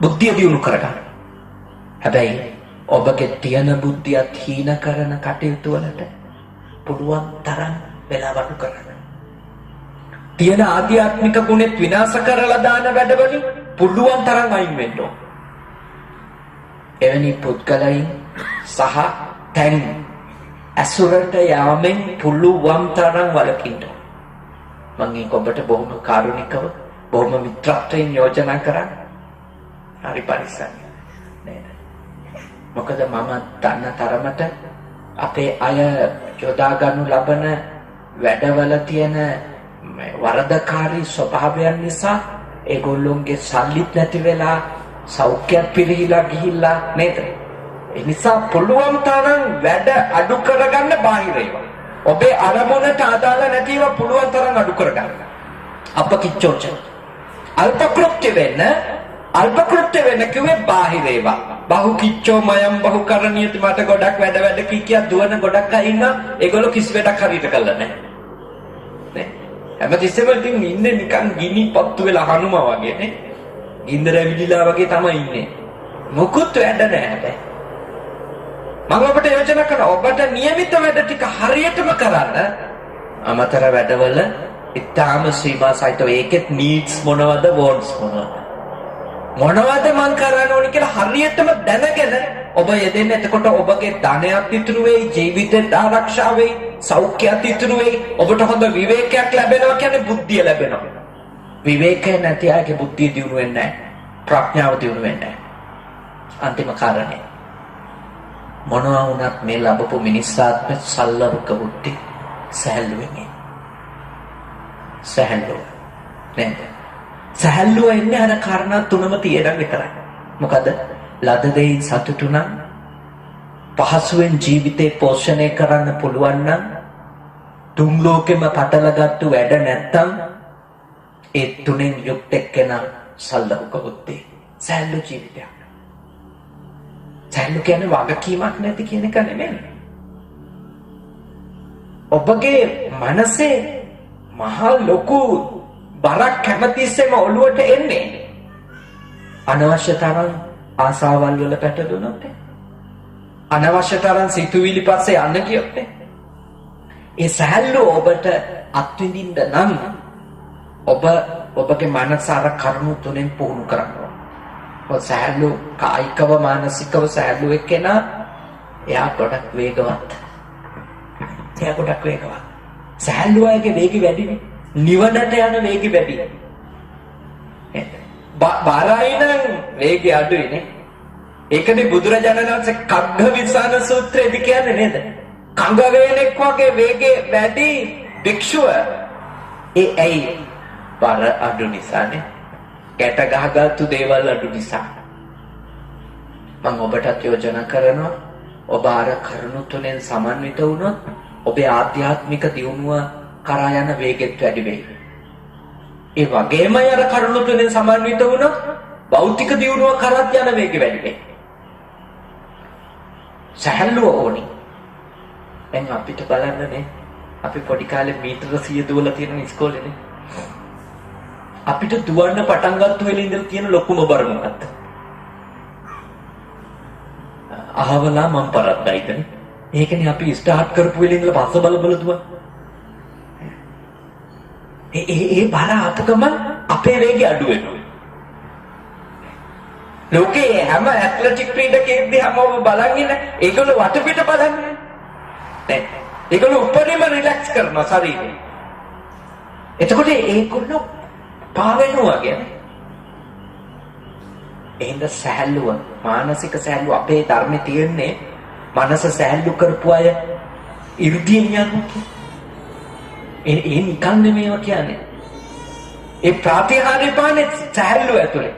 බුද්ධිය දියුණු කරගන්න. හැබැයි ඔබගේ තියෙන බුද්ධියත් හීන කරන කටයුතු වලට පුළුවන් තරම් වෙලාවක් කරන්න. තියෙන ආධ්‍යාත්මික ගුණෙත් විනාශ කරලා දාන වැඩවලින් පුළුවන් තරම් අයින් වෙන්න ඕන. එවැනි පුද්ගලයන් සහ තැන් අසුරට යාමෙන් පුළුවන් තරම් වළකින්න ඕන. මම ඒක ඔබට බොහොම කාරුණිකව, බොහොම මිත්‍රත්වයෙන් යෝජනා කරන්නේ. හරි පරිස්සම්. මොකද මම දන්න තරමට අපේ අය යොදා ගන්නු ලබන වැඩවල තියෙන වරදකාරී ස්වභාවයන් නිසා ඒගොල්ලොන්ගේ සල්ලිත් නැති වෙලා සෞඛ්‍යත් පිරිහිලා ගිහිල්ලා නේද? ඒ නිසා පුළුවන් තරම් වැඩ අඩු කරගන්න බාහිර ඒවා. ඔබේ අරමුණට අදාළ නැතිව පුළුවන් තරම් අඩු කරගන්න. අපකිච්චෝච. අල්පකෘත්‍ය වෙන්න කිව්වේ බාහිර ඒවා. බහුකිච්චෝ මයම් බහුකරණියති මට ගොඩක් වැඩ කිය දුවන ගොඩක් අය ඉන්නවා. ඒගොල්ලෝ කිසි වැඩක් හරියට කළා නැහැ. නේ? හැමතිස්සෙම ඉතින් ඉන්නේ නිකන් ගිනි පත්තු වෙලා හනුමා වගේ නේ. ගින්දර ඇවිදිලා වගේ තමයි ඉන්නේ. මොකුත් වැඩ නැහැ හැබැයි. මම ඔබට යෝජනා කරනවා ඔබට નિયમિત වැඩ ටික හරියටම කරන්න. අමතර වැඩවල ඉතාම සීමා සහිතව ඒකෙත් needs මොනවද wants මොනවද මං කරන්න ඕනි කියලා හරියටම දැනගෙන ඔබ යෙදෙන්න. එතකොට ඔබගේ ධනයත් ඉතුරු වෙයි, ජීවිතේත් ආරක්ෂා වෙයි, සෞඛ්‍යයත් ඉතුරු වෙයි. ඔබට හොඳ විවේකයක් ලැබෙනවා කියන්නේ බුද්ධිය ලැබෙනවා. විවේකය නැති අයගේ බුද්ධිය දියුණු වෙන්නේ නැහැ. ප්‍රඥාව දියුණු වෙන්නේ නැහැ. අන්තිම කාරණේ මොනවා වුණත් මේ ලැබපු මිනිස්සාත්ම සල්ලරුක බුද්ධි සැහැල්ලුවෙන් සැහැල්ලුව නේද? සැහැල්ලුව එන්නේ අර කාරණා තුනම තියෙන විතරයි. මොකද ලද දෙයින් සතුටු නම්, පහසුවෙන් ජීවිතේ පෝෂණය කරන්න පුළුවන් නම්, තුන් ලෝකෙම පටලගත්තු වැඩ නැත්තම් ඒ තුනෙන් යුක්ත එක්කෙනා සල්ලරුක බුද්ධි සැහැල්ලු ජීවිතයක්. සැහැල්ලු කියන්නේ වගකීමක් නැති කියන එක නෙමෙයි. ඔබගේ මනසේ මහා ලොකු බරක් කැමතිස්සෙම ඔළුවට එන්නේ. අනවශ්‍ය තරම් ආසාවල් වල පැටලුණොත්, අනවශ්‍ය තරම් සිතුවිලි පස්සේ යන්න කියොත්, ඒ සැහැල්ලුව ඔබට අත්විඳින්න නම් ඔබගේ මනස අර කරුණු තුනෙන් පුහුණු කරන්න. සැහැල්ලු කායිකව මානසිකව සැහැල්ලු එක්කෙනා එයා ගොඩක් වේගවත්. සැහැල්ලු අයගේ වේගය වැඩිනේ. නිවනට යන වේගය වැඩි. බාරයි නම් වේගය අඩුයිනේ. ඒකනේ බුදුරජාණන් වහන්සේ කග්ගවිසාන සූත්‍රයේදී කියන්නේ නේද? කඟ වේලෙක් වගේ වේගය වැඩි භික්ෂුව. ඒ ඇයි? බර අඩු නිසානේ. කැට ගහගත්තු දේවල් අඩු නිසා. මම ඔබටත් යෝජනා කරනවා ඔබ අර කරුණු තුනෙන් සමන්විත වුණොත් ඔබේ ආධ්‍යාත්මික දියුණුව කරා යන වේගෙත් වැඩි වෙයි. ඒ වගේම අර කරුණු තුනෙන් සමන්විත වුණොත් භෞතික දියුණුව කරත් යන වේගෙ වැඩි වෙයි. සැහැල්ලුව ඕනි. දැන් අපිට බලන්නනේ අපි පොඩි කාලේ මීටර 100 දුවලා තියෙන ඉස්කෝලේනේ. අපිට දුවන්න පටන් ගත්ත වෙලේ ඉඳලා තියෙන ලොකුම බර මොකක්ද? අහවලා මම පරද්දයිදනේ. ඒකනේ අපි ස්ටාර්ට් කරපු වෙලේ ඉඳලා පස්ස බල දුවන. ඒ බර ආපු ගමන් අපේ වේගය අඩු වෙනවා. ලෝකේ හැම ඇත්ලටික් ක්‍රීඩකයෙක් දිහාම ඔබ බලන් ඉන්න ඒගොල්ලෝ වටපිට බලන්නේ. නේ. ඒගොල්ලෝ උපරිම රිලැක්ස් කරනවා ශරීරය. එතකොට ඒගොල්ලෝ පාවෙනවා කියන්නේ. එහෙනම් සහැල්ලුව මානසික සහැල්ලුව අපේ ධර්මයේ තියෙන්නේ මනස සහැල්ලු කරපු අය ඉර්ධියෙන් යන්නේ. ඒ නිකන් නෙමෙයි කියන්නේ. ඒ ප්‍රාතිහාර්ය පානේ සහැල්ලුව ඇතුලේ.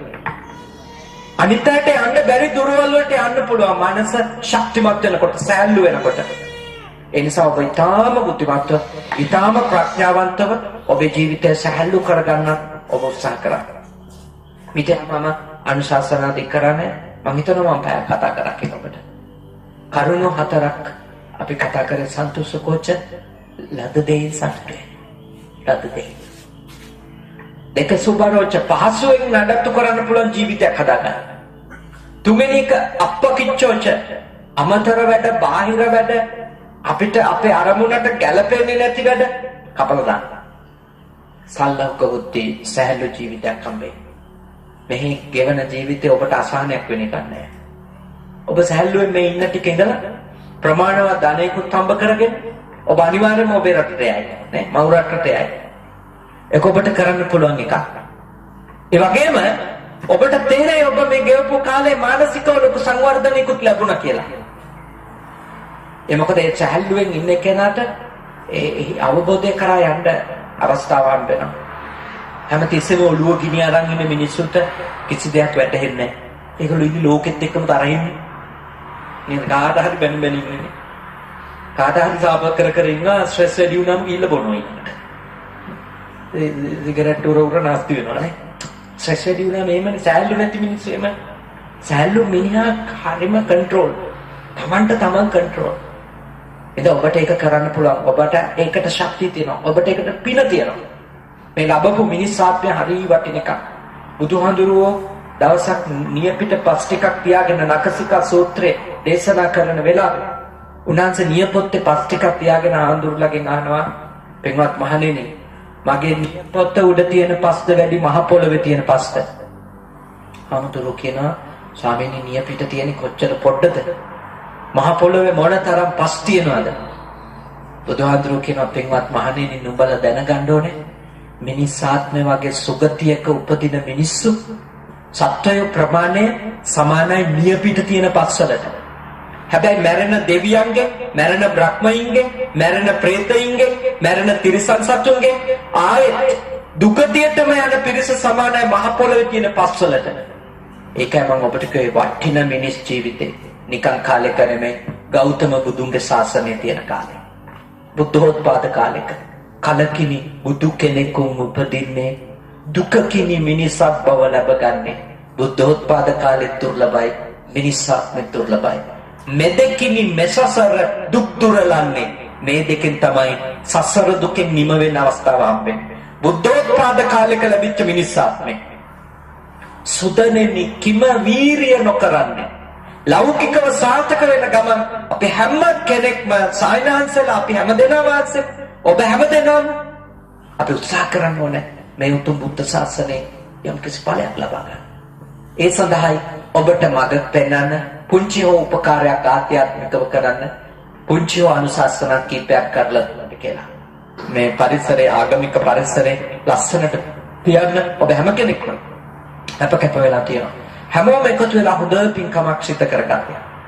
අනිත්‍යයට යන්න බැරි දුරවල් වලට යන්න පුළුවන් මනස ශක්තිමත් වෙනකොට සහැල්ලු වෙනකොට. ඒ නිසා ඔබ ඊටාම බුද්ධිමත්ව ඊටාම ප්‍රඥාවන්තව ඔබේ ජීවිතය සහැල්ලු කරගන්න ඔබ උත්සාහ කරන්න. මම අනුශාසනා දෙක කරන්නේ මම හිතනවා මම පැය කතා කරා කියලා ඔබට. කරුණු හතරක් අපි කතා කරේ සන්තෝෂ කෝච ලද දෙයින් සතුටුයි. ලද දෙයින්. දෙක සුබරෝච පහසුවෙන් නඩත්තු කරන්න පුළුවන් ජීවිතයක් හදාගන්න. තුන්වෙනි එක අප්පකිච්චෝච අමතර වැඩ බාහිර වැඩ අපිට අපේ අරමුණට ගැළපෙන්නේ නැති වැඩ කපලා දාන්න. සල්ලව්ක බුද්ධි සහැල්ලු ජීවිතයක් හම්බෙයි. මෙහි ගෙවන ජීවිතේ ඔබට අසහනයක් වෙන එකක් නෑ. ඔබ සහැල්ලුවෙන් මේ ඉන්න ටික ඉඳලා ප්‍රමාණවත් ධනයකුත් හම්බ කරගෙන ඔබ අනිවාර්යයෙන්ම ඔබේ රටට යයි නේ මව් රටට යයි. ඒක ඔබට කරන්න පුළුවන් එකක්. ඒ වගේම ඔබට තේරෙයි ඔබ මේ ගෙවපු කාලේ මානසිකව ලොකු සංවර්ධනයකුත් ලැබුණා කියලා. ඒ මොකද ඒ සහැල්ලුවෙන් ඉන්න කෙනාට ඒ අවබෝධය කරා යන්න අවස්ථාවක් හම්බ වෙනවා. හැමතිස්සෙම ඔළුව ගිනි අරන් ඉන්න මිනිස්සුන්ට කිසි දෙයක් වැටහෙන්නේ නැහැ. ඒගොල්ලෝ ඉන්නේ ලෝකෙත් එක්කම තරහින්. නේද? කාට හරි බැන බැන ඉන්නේ. කාට හරි සාප කර කර ඉන්නවා ස්ට්‍රෙස් වැඩි වුණාම ගිහිල්ලා බොනවා ඉන්නට. ඒ සිගරට් උර නැස්ති වෙනවා නේ. ස්ට්‍රෙස් වැඩි වුණාම එහෙමනේ සෑල්ලු නැති මිනිස්සු එහෙම. සෑල්ලු මිනිහා හරිම කන්ට්‍රෝල්. තමන්ට තමන් කන්ට්‍රෝල්. එතකොට ඔබට ඒක කරන්න පුළුවන්. ඔබට ඒකට ශක්තිය තියෙනවා. ඔබට ඒකට පින තියෙනවා. මේ ලැබපු මිනිස් ආත්මය හරිය වටින එකක්. බුදුහාඳුරුවෝ දවසක් නියපිට පස් ටිකක් තියාගෙන නකසිකා සූත්‍රයේ දේශනා කරන වෙලාවේ උන්වහන්සේ නියපොත්තේ පස් ටිකක් තියාගෙන ආඳුරුලගෙන් අහනවා පින්වත් මහණෙනි මගේ නියපොත්ත උඩ තියෙන පස්ද වැඩි මහ පොළවේ තියෙන පස්ද? ආඳුරු කියනවා ස්වාමීනි නියපිට තියෙන කොච්චර පොඩ්ඩද? මහ පොළවේ මොන තරම් පස් තියනවද? බුදුහාඳුරු කියනවා පින්වත් මහණෙනි නුඹලා දැනගන්න ඕනේ මිනිස් ආත්මය වගේ සුගතියක උපදින මිනිස්සු සත්වය ප්‍රමාණය සමානයි නියපිට තියෙන පස්වලට. හැබැයි මැරෙන දෙවියන්ගේ, මැරෙන බ්‍රහ්මයින්ගේ, මැරෙන ප්‍රේතයින්ගේ, මැරෙන තිරිසන් සතුන්ගේ ආයෙත් දුගතියටම යන පිරිස සමානයි මහ පොළවේ තියෙන පස්වලට. ඒකයි මම ඔබට කිව්වේ වටින මිනිස් ජීවිතේ නිකන් කාලෙක නෙමෙයි ගෞතම බුදුන්ගේ ශාසනයේ තියෙන කාලේ. බුද්ධෝත්පාද කාලෙක කලකිනි බුදු කෙනෙකුන් උපදින්නේ දුකකිනි මිනිසක් බව ලැබගන්නේ බුද්ධෝත්පාද කාලෙත් දුර්ලභයි මිනිස්සාත්මෙත් දුර්ලභයි. මෙදකිනි මෙසසර දුක් දුරලන්නේ මේ දෙකෙන් තමයි සසර දුකෙන් නිම වෙන අවස්ථාව හම්බෙන්නේ. බුද්ධෝත්පාද කාලෙක ලැබිච්ච මිනිස්සාත්මේ සුදනෙනි කිම වීරිය නොකරන්නේ ලෞකිකව සාර්ථක වෙන ගමන් අපි හැම කෙනෙක්ම සායනාංශලා අපි හැමදෙනා වාසේ ඔබ හැමදෙනාම අපි උත්සාහ කරන්න ඕනේ මේ උතුම් බුද්ධ ශාසනයේ යම් කිසි ඵලයක් ලබා ගන්න. ඒ සඳහායි ඔබට මඟ පෙන්වන්න පුංචි හෝ උපකාරයක් ආධ්‍යාත්මිකව කරන්න පුංචි හෝ අනුශාසනා කීපයක් කරලා කියලා. මේ පරිසරයේ ආගමික පරිසරයේ ලස්සනට තියන්න ඔබ හැම කෙනෙක්ම අපකප වෙලා තියෙනවා. හැමෝම එකතු වෙලා හොඳ පින්කමක් සිදු කරගන්න.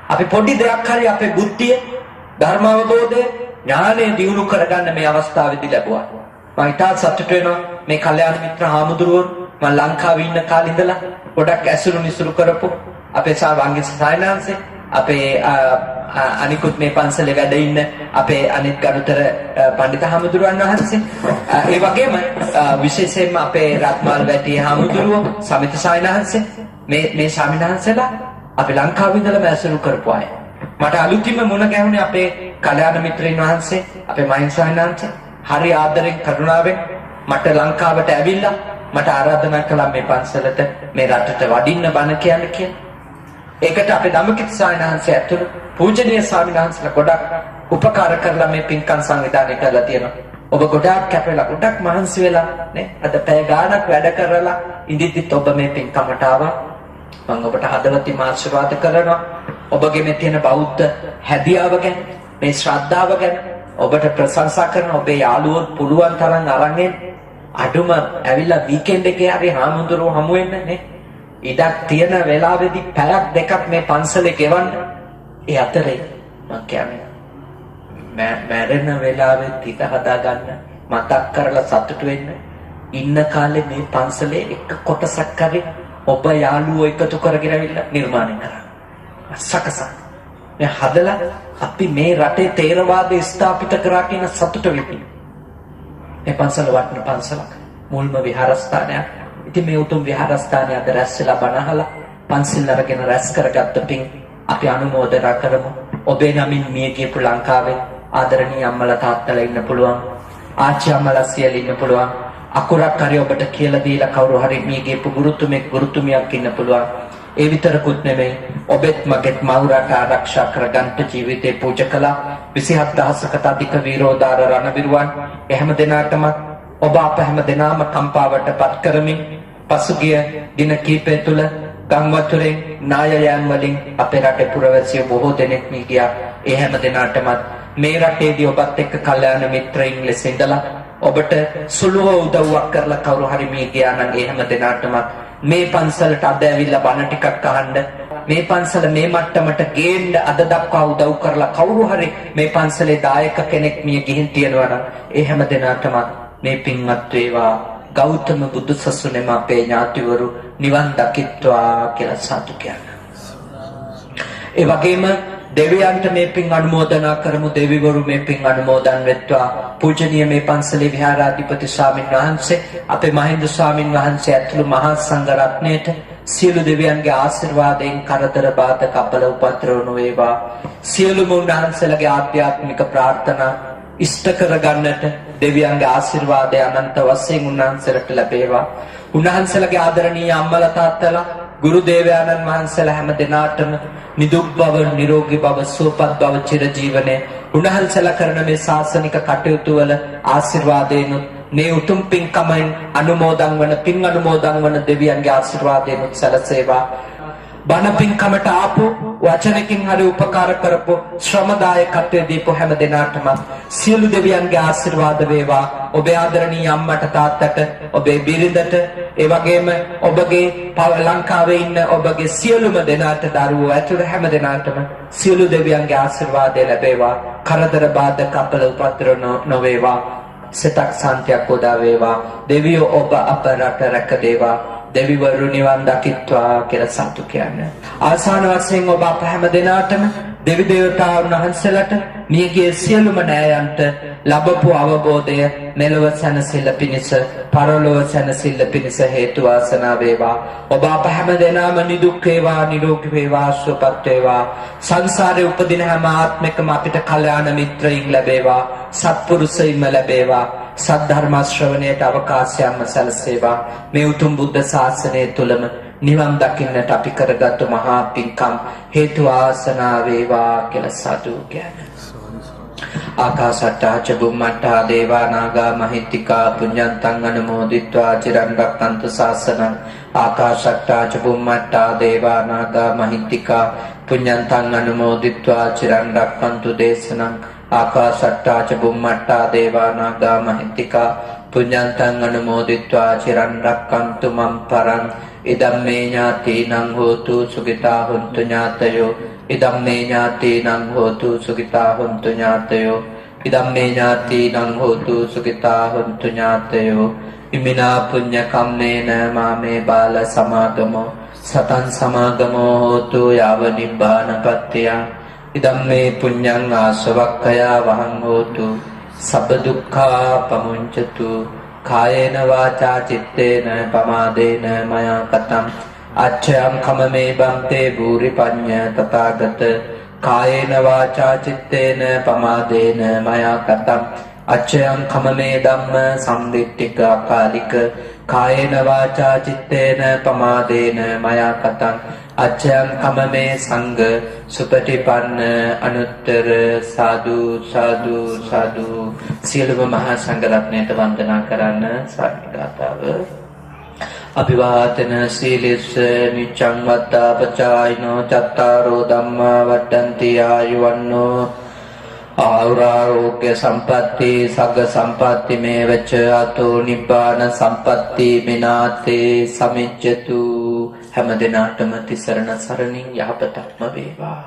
අපි පොඩි දෙයක් හරි අපේ බුද්ධිය, ධර්ම අවබෝධය, ඥානය දියුණු කරගන්න මේ අවස්ථාවේදී ලැබුවා. මම ඉතාල සතුටු වෙනවා මේ කල්යාණ මිත්‍ර හාමුදුරුවෝ මම ලංකාවේ ඉන්න කාලේ ඉඳලා ගොඩක් ඇසුරු නිසුරු කරපු අපේ සාවංගික සායනාංශේ අපේ අනිකුත් මේ පන්සලේ වැඩ ඉන්න අපේ අනිත් ගරුතර පඬිත හාමුදුරුවන් වහන්සේ ඒ වගේම විශේෂයෙන්ම අපේ රත්මල් වැටියේ හාමුදුරුවෝ සමිත සායනාංශේ මේ ස්වාමීනාංශලා අපි ලංකාවේ ඉඳලා ඇසුරු කරපු අය. මට අලුතින්ම මුණ ගැහුනේ අපේ කල්‍යාණ මිත්‍රයන් වහන්සේ අපේ මහින් සායනාංශේ හරි ආදරෙන් කරුණාවෙන් මට ලංකාවට ඇවිල්ලා මට ආරාධනා කළා මේ පන්සලට මේ රටට වඩින්න බණ කියන්න කියලා. ඒකට අපේ ධම්මකිත් සායනාංශය ඇතුළු පූජනීය ස්වාමීන් වහන්සේලා ගොඩක් උපකාර කරලා මේ පින්කම් සංවිධානය කරලා තියෙනවා. ඔබ ගොඩාක් කැපෙලා ගොඩක් මහන්සි වෙලා නේ අද පැය ගාණක් වැඩ කරලා ඉඳිද්දිත් ඔබ මේ පින්කමට ආවා. මම ඔබට හදවතින් ආශිර්වාද කරනවා. ඔබගේ මේ තියෙන බෞද්ධ හැදියාව ගැන මේ ශ්‍රද්ධාව ගැන ඔබට ප්‍රශංසා කරන ඔබේ යාළුවෝ පුළුවන් තරම් අරන් එන්න. අඩුම ඇවිල්ලා වීකෙන්ඩ් එකේ හරි හාමුදුරුවෝ හමු වෙන්න නේ. ඉඩක් තියෙන වෙලාවෙදී පැයක් දෙකක් මේ පන්සලේ ගෙවන්න. ඒ අතරේ මම කියන්නේ මැරෙන වෙලාවෙත් හිත හදා ගන්න, මතක් කරලා සතුටු වෙන්න. ඉන්න කාලේ මේ පන්සලේ එක කොටසක් හරි ඔබ යාළුවෝ එකතු කරගෙන ඇවිල්ලා නිර්මාණය කරා. සකසක් මේ හදලා අපි මේ රටේ තේරවාදය ස්ථාපිත කරා කියන සතුට විපින්. මේ පන්සල වටින පන්සලක්, මුල්ම විහාරස්ථානයක්. ඉතින් මේ උතුම් විහාරස්ථානයේ අද රැස්ලා බණහලා පන්සිල් අරගෙන රැස් කරගත්ත පින් අපි අනුමෝදනා කරමු. ඔබේ නමින් මිය ගියපු ලංකාවේ ආදරණීය අම්මලා තාත්තලා ඉන්න පුළුවන්, ආච්චි අම්මලා සියලු ඉන්න පුළුවන්. අකුරක් හරි ඔබට කියලා දීලා කවුරු හරි මිය ගියපු ගුරුතුමෙක් ගුරුතුමියක් ඉන්න පුළුවන්. ඒ විතරකුත් නෙමෙයි, ඔබෙත් මගෙත් මවුරට ආරක්ෂා කරගන්න ජීවිතේ පූජා කළා 27000කට අධික වීරෝදාර රණවිරුවන්. එහෙම දෙනාටම ඔබ අප හැම දෙනාම කම්පාවටපත් කරමින් පසුගිය දින කිහිපය තුළ ගම් වතුරෙන් නායයන් වලින් අපේ රටේ පුරවැසියෝ බොහෝ දෙනෙක් මිය ගියා. ඒ හැම දෙනාටම මේ රටේදී ඔබත් එක්ක කල්යාණ මිත්‍රයින් ලෙස ඉඳලා ඔබට සුළුව උදව්වක් කරලා කවුරු හරි මිය ගියා නම් ඒ හැම දෙනාටම මේ පන්සලට අද ඇවිල්ලා බණ ටිකක් අහන්න, මේ පන්සල මේ මට්ටමට ගේන්න අද දක්වා උදව් කරලා කවුරු හරි මේ පන්සලේ දායක කෙනෙක් මිය ගිහින් තියෙනවා නම් ඒ හැම දෙනාටම මේ පින්වත් වේවා. ගෞතම බුදු සසුනේම අපේ ඥාතිවරු නිවන් දකිත්වා කියලා සාදු කියනවා. ඒ වගේම දෙවියන්ට මේ පින් අනුමෝදනා කරමු. දෙවිවරු මේ පින් අනුමෝදන් වෙත්වා. පූජනීය මේ පන්සලේ විහාරාධිපති ස්වාමින් වහන්සේ, අපේ මහින්ද ස්වාමින් වහන්සේ ඇතුළු මහා සංඝ රත්නයට සියලු දෙවියන්ගේ ආශිර්වාදයෙන් කරදර බාධක අපල උපද්‍රව නොවේවා. සියලුම උන්වහන්සේලාගේ ආධ්‍යාත්මික ප්‍රාර්ථනා ඉෂ්ට කරගන්නට දෙවියන්ගේ ආශිර්වාදය අනන්ත වශයෙන් උන්වහන්සේලාට ලැබේවා. උන්වහන්සේලාගේ ආදරණීය අම්මලා තාත්තලා ගුරු දේවයාණන් වහන්සේලා හැම දෙනාටම නිදුක් බව, නිරෝගී බව, සුවපත් බව, චිරජීවනයේ උන්වහන්සේලා කරන මේ ශාසනික කටයුතු වල ආශිර්වාදයෙන් මේ උතුම් පින්කමෙන් අනුමෝදන් වන පින් අනුමෝදන් වන දෙවියන්ගේ ආශිර්වාදයෙන් සැලසේවා. බණ පින්කමට ආපු වචනකින් හරි උපකාර කරපු ශ්‍රමදායකත්වයේ දීපු හැම දෙනාටම සියලු දෙවියන්ගේ ආශිර්වාද වේවා. ඔබේ ආදරණීය අම්මට තාත්තට, ඔබේ බිරිඳට, ඒ වගේම ඔබගේ ලංකාවේ ඉන්න ඔබගේ සියලුම දෙනාට, දරුවෝ ඇතුළු හැම දෙනාටම සියලු දෙවියන්ගේ ආශිර්වාදය ලැබේවා. කරදර බාධක අපල උපද්‍රව නොවේවා. සිතක් සාන්තියක් උදා වේවා. දෙවියෝ ඔබ අප රට රැක දේවා. දෙවිවරු නිවන් දකිත්වා කියලා සතුටු කියන්නේ. ආසන්න වශයෙන් ඔබ අප හැම දෙනාටම දෙවි දේවතාවුන් වහන්සේලාට මියගිය සියලුම නෑයන්ට ලැබපු අවබෝධය මෙලොව සැනසෙල්ල පිණිස, පරලොව සැනසෙල්ල පිණිස හේතු වාසනා වේවා. ඔබ අප හැම දෙනාම නිදුක් වේවා, නිරෝගී වේවා, සුවපත් වේවා. සංසාරේ උපදින හැම ආත්මයකම අපිට කල්යාණ මිත්‍රයින් ලැබේවා, සත්පුරුෂයින්ම ලැබේවා. සද්ධර්ම ශ්‍රවණයට අවකාශයක්ම සැලසේවා. මේ උතුම් බුද්ධ ශාසනය තුලම නිවන් දකින්නට අපි කරගත් මහා පින්කම් හේතු වාසනා වේවා කියලා සතු කියන්නේ. ආකාශට්ටා ච බුම්මට්ටා දේවා නාග මහිත්‍තිකා පුඤ්ඤන්තං අනුමෝදිත්වා චිරන් රක්ඛන්තු ශාසනං. ආකාශට්ටා ච බුම්මට්ටා දේවා නාග මහිත්‍තිකා පුඤ්ඤන්තං අනුමෝදිත්වා චිරන් රක්ඛන්තු දේශනං. ආකාශට්ටා ච බුම්මට්ටා දේවා නාග මහිත්‍තිකා පුඤ්ඤන්තං අනුමෝදිත්වා චිරන් රක්ඛන්තු මම් පරං. ඉදම්මේ ඥාතීනං හෝතු සුඛිතා හොන්තු ඥාතයෝ. ඉදම්මේ ඥාතීනං හෝතු සුඛිතා හොන්තු ඥාතයෝ. ඉදම්මේ ඥාතීනං හෝතු සුඛිතා හොන්තු ඥාතයෝ. ඉමිනා පුඤ්ඤ කම්මේන මාමේ බාල සමාගමෝ සතං සමාගමෝ හෝතු යාව නිබ්බානපත්තිය. ඉදම්මේ පුඤ්ඤං ආසවක්ඛයා වහං හෝතු සබ්බ දුක්ඛා පමුඤ්චතු. කායේන වාචා චිත්තේන පමාදේන මයා කතං අච්ඡයං කමමේ බන්තේ භූරි පඤ්ඤ තථාගත. කායේන වාචා චිත්තේන පමාදේන මයා කතං අච්ඡයං කමමේ ධම්ම සම්දිට්ඨික අකාලික. කායේන වාචා චිත්තේන පමාදේන මයා කතං අච්ඡයං කමමේ සංඝ සුපටිපන්න අනුත්තර. සාදු සාදු සාදු. සියලුම මහා සංඝ රත්නයට වන්දනා කරන්න සාමිගතාව. අභිවාදන සීලස්ස නිච්ඡං වත්තා පචායිනෝ චත්තාරෝ ධම්මා වඩ්ඩන්ති ආයුවන්නෝ ආරෝග්‍ය සම්පatti සග්ග සම්පatti මේවච අතෝ නිබ්බාන සම්පatti මිනාතේ සමිච්ඡතු. හැම දිනාටම තිසරණ සරණින් යහපතක්ම වේවා.